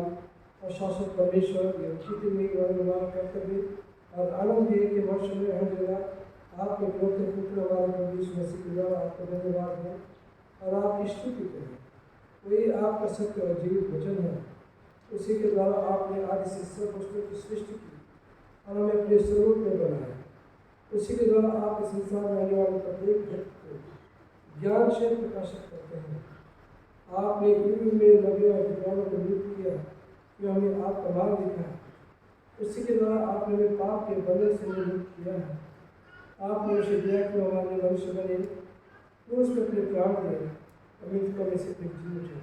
और शाश्वत परमेश्वर, ये चित्तनी वर्णमान कर्तव्य और आनंद दिए के वर्ष में हर जगह आपके विरोध पुत्र हमारे प्रभु यीशु मसीह के द्वारा आपको धन्यवाद है और आपकी स्तुति करें। वही आपका सत्य और जीवित वचन है। उसी के द्वारा आपने आदि से सब वस्तुओं की सृष्टि की और हमें अपने स्वरूप में बनाया। उसी के द्वारा आप इस संसार में आने वाले प्रत्येक व्यक्ति को ज्ञान से प्रकाशित करते हैं। आपने युग में नबियों और विद्वानों को नियुक्त किया कि हमें आपका मार्ग दिखाया। उसी के द्वारा आपने हमें पाप के बंधन से मुक्त किया है। आपने उसे दिया कि हमारे मनुष्य बने, क्रूस में अपने प्राण दिए और मृतकों में से फिर जी उठे।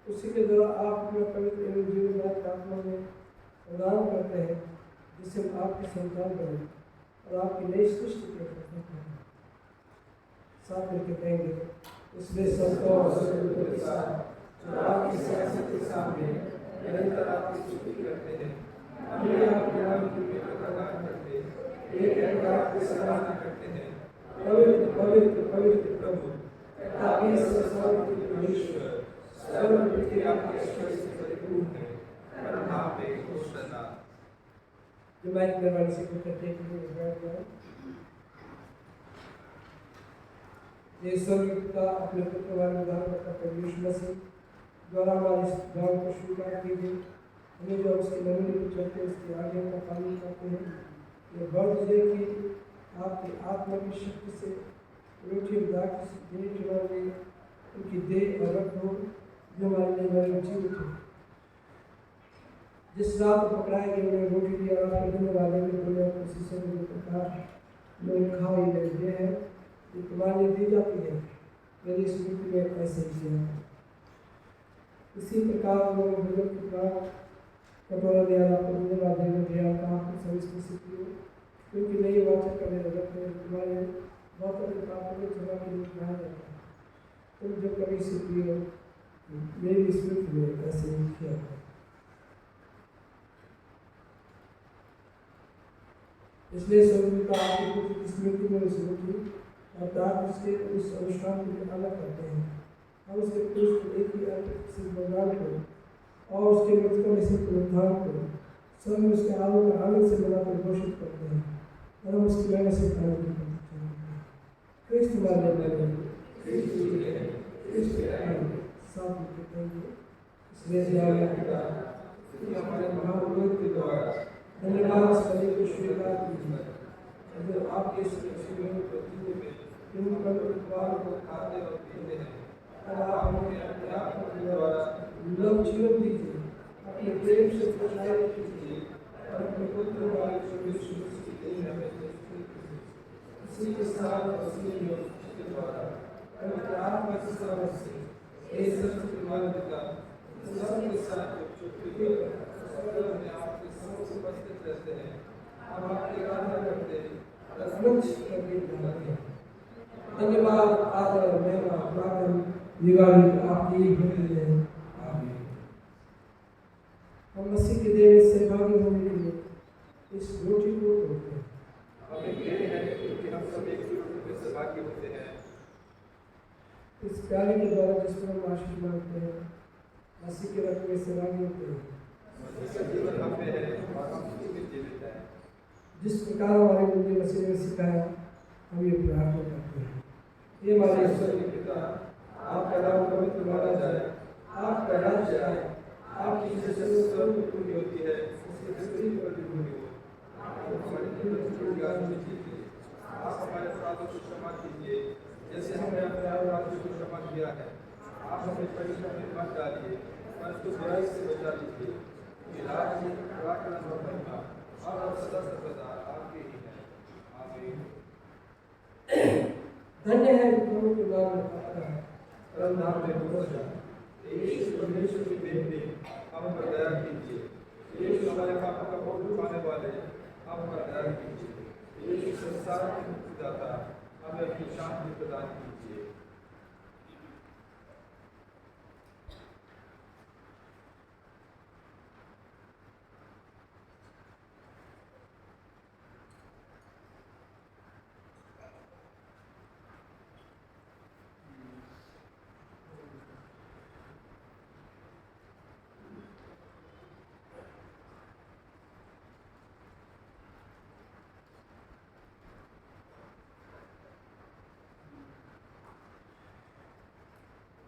उसी के द्वारा आप अपना पवित्र एवं जीवनदायक आत्मा में प्रदान करते हैं, जिससे हम आपकी संतान बने और आपकी नई सृष्टि के हैं। साथ मिलकर कहेंगे, इसलिए संतों और सद्गुरुओं के साथ जो आपकी सियासत के सामने निरंतर आपकी स्तुति करते हैं, हमें आपके नाम की प्रकटता करते हैं, एक आपकी सराहना करते हैं। पवित्र पवित्र पवित्र प्रभु, ताकि संसार के परमेश्वर सर्वव्यापी आपके ऐश्वर्य से परिपूर्ण है। परमात्मा पे घोषणा जो माइक में से कुछ करते हैं। ये स्वर्गीय पिता अपने पुत्र वाले उदाहरणकर्ता प्रभु यीशु मसीह द्वारा हमारे इस दान को स्वीकार कीजिए। हमें जो उसके नमूने पर चलते हैं, उसकी आज्ञा का पालन करते हैं। ये बढ़ दीजिए कि आपकी आत्मा की शक्ति से रोटी दाग देने के बाद उनकी देह और रक्त हो, जो हमारे लिए हमारे जीवित हो। जिस रात को पकड़ाए गए उन्हें रोटी दिया और आपके देने वाले में बोले उसी से प्रकार लोग खाओ, ये है ये तुम्हारे लिए दी जाती है, मेरी स्मृति में ऐसे ही किया। इसी प्रकार उन्होंने भोजन के बाद कटोरा दिया, आपको धन्यवाद देने दिया, कहा सभी से पियो, क्योंकि नई वाचा करने लगते हैं, तुम्हारे बहुत अधिक पापों में क्षमा के लिए कहा जाता है। तुम जो कभी से पियो, मेरी स्मृति में ऐसे ही किया। इसलिए स्वर्गीय आपके पुत्र की स्मृति में उस रोटी और दान उसके उस अनुष्ठान को अलग करते हैं। हम उसके क्रूस को एक ही अर्थ से बलिदान को और उसके मृतकों में से पुनरुत्थान को सब में उसके आलोक का आनंद से मनाकर घोषित करते हैं और हम उसकी महिमा से आनंद करते हैं। क्रिस्त मानने वाले साथ मिलते हैं। इसलिए हमारे महापुरुष के द्वारा धन्यवाद इस बलि को स्वीकार कीजिए जो आपके को खाते और पीते हैं और आप हमें अपने आत्मा के द्वारा लव जीवन दीजिए, अपने प्रेम से प्रचारित कीजिए और अपने पुत्र वाले उसी के साथ के द्वारा पवित्र आत्मा की समझ से ये सत्य मानवता सबके साथ अपने आप के समक्ष उपस्थित रहते हैं। हम आपकी आराधना करते हैं और अनंत करके जाते हैं। धन्यवाद, आदर, महिमा, प्रार्थना युगायुग आपकी होती है। आमीन। हम मसीह के देह में सहभागी होने के लिए इस रोटी को तोड़ते हैं। हमें कहते हैं कि हम सब एक दूसरे में सहभागी होते हैं। इस प्याले के द्वारा जिस पर हम आशीष मांगते हैं, मसीह के रक्त में सहभागी होते हैं। जीवन हम में है और हम उसी में जीवित हैं। जिस प्रकार हमारे मुझे मसीह ने सिखाया, हम ये प्रार्थना करते हैं। ये हमारे ईश्वरीय पिता, आपका नाम पवित्र माना जाए, आपका राज्य आए, आपकी इच्छा स्वर्ग में पूरी होती है, उसकी पृथ्वी पर भी पूरी हो। हमारे जीवन की गाड़ी में कीजिए, आप हमारे अपराधों को क्षमा कीजिए, जैसे हमने अपने अपराधों को क्षमा किया है। आप हमें परीक्षा में मत डालिए, परंतु बुराई से बचा लीजिए, कि राज्य पराक्रम और महिमा और सदा सर्वदा आपके ही है। आमीन। धन्य है प्रभु के नाम में आता है, परम नाम में हो जा। यीशु परमेश्वर की बेटे, हम पर दया कीजिए। यीशु हमारे पापों का बोझ उठाने वाले, हम पर दया कीजिए। यीशु संसार के मुक्तिदाता, हमें अपनी शांति प्रदान कीजिए।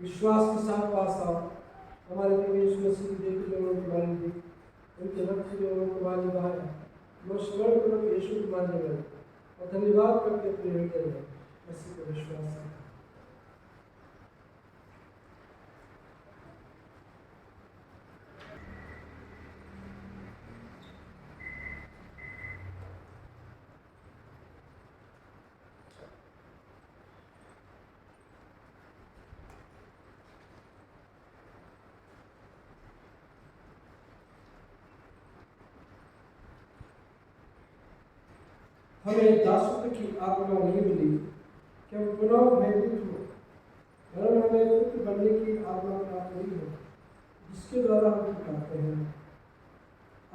विश्वास के साथ पास आओ। हमारे प्रभु यीशु मसीह की देखी लोगों की मानी दी, उनके रक्त से लोगों को मानी बहाया, वो स्मरण करो कि यीशु को मानने वाले और धन्यवाद करके अपने हृदय में मसीह को विश्वास करो। हमें दासत्व की आत्मा नहीं मिली कि हम पुनः भयभीत हो, वरन हमें पुत्र बनने की आत्मा प्राप्त हुई है, जिसके द्वारा हम पुकारते हैं,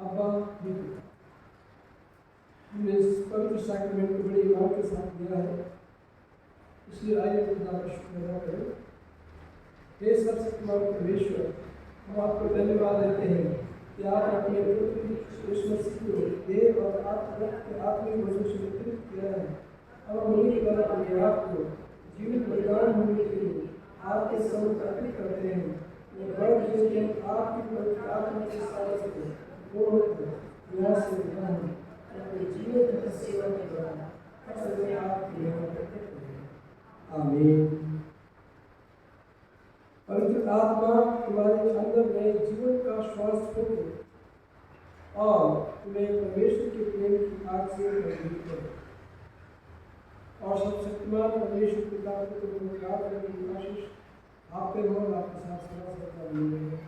अब्बा पिता। हमने इस पवित्र सैक्रेमेंट को बड़ी ईमान के साथ दिया है, इसलिए आइए खुदा का शुक्र अदा करें। हे सर्वशक्तिमान परमेश्वर, हम आपको धन्यवाद देते हैं कि आप अपने पुत्र यीशु मसीह को देह और रक्त के आत्मिक भोजन से वितरित किया है। अब हम उन्हीं के द्वारा अपने आप को जीवित बलिदान होने के लिए आपके सम्मुख अर्पित करते हैं। यह बड़ है कि हम आपकी पवित्र आत्मा के साथ पूर्ण होकर यहाँ से विदा हों, अपने जीवन की सेवा के दौरान हर समय आपकी महिमा करते रहें। आमीन। पवित्र आत्मा तुम्हारे अंदर नए जीवन का श्वास छोड़े और तुम्हें परमेश्वर के प्रेम की आग से मजबूत करो। और सर्वशक्तिमान परमेश्वर पिता को तुम्हें की आशीष आप पे हो और आपके साथ सदा सर्वदा बनी रहे।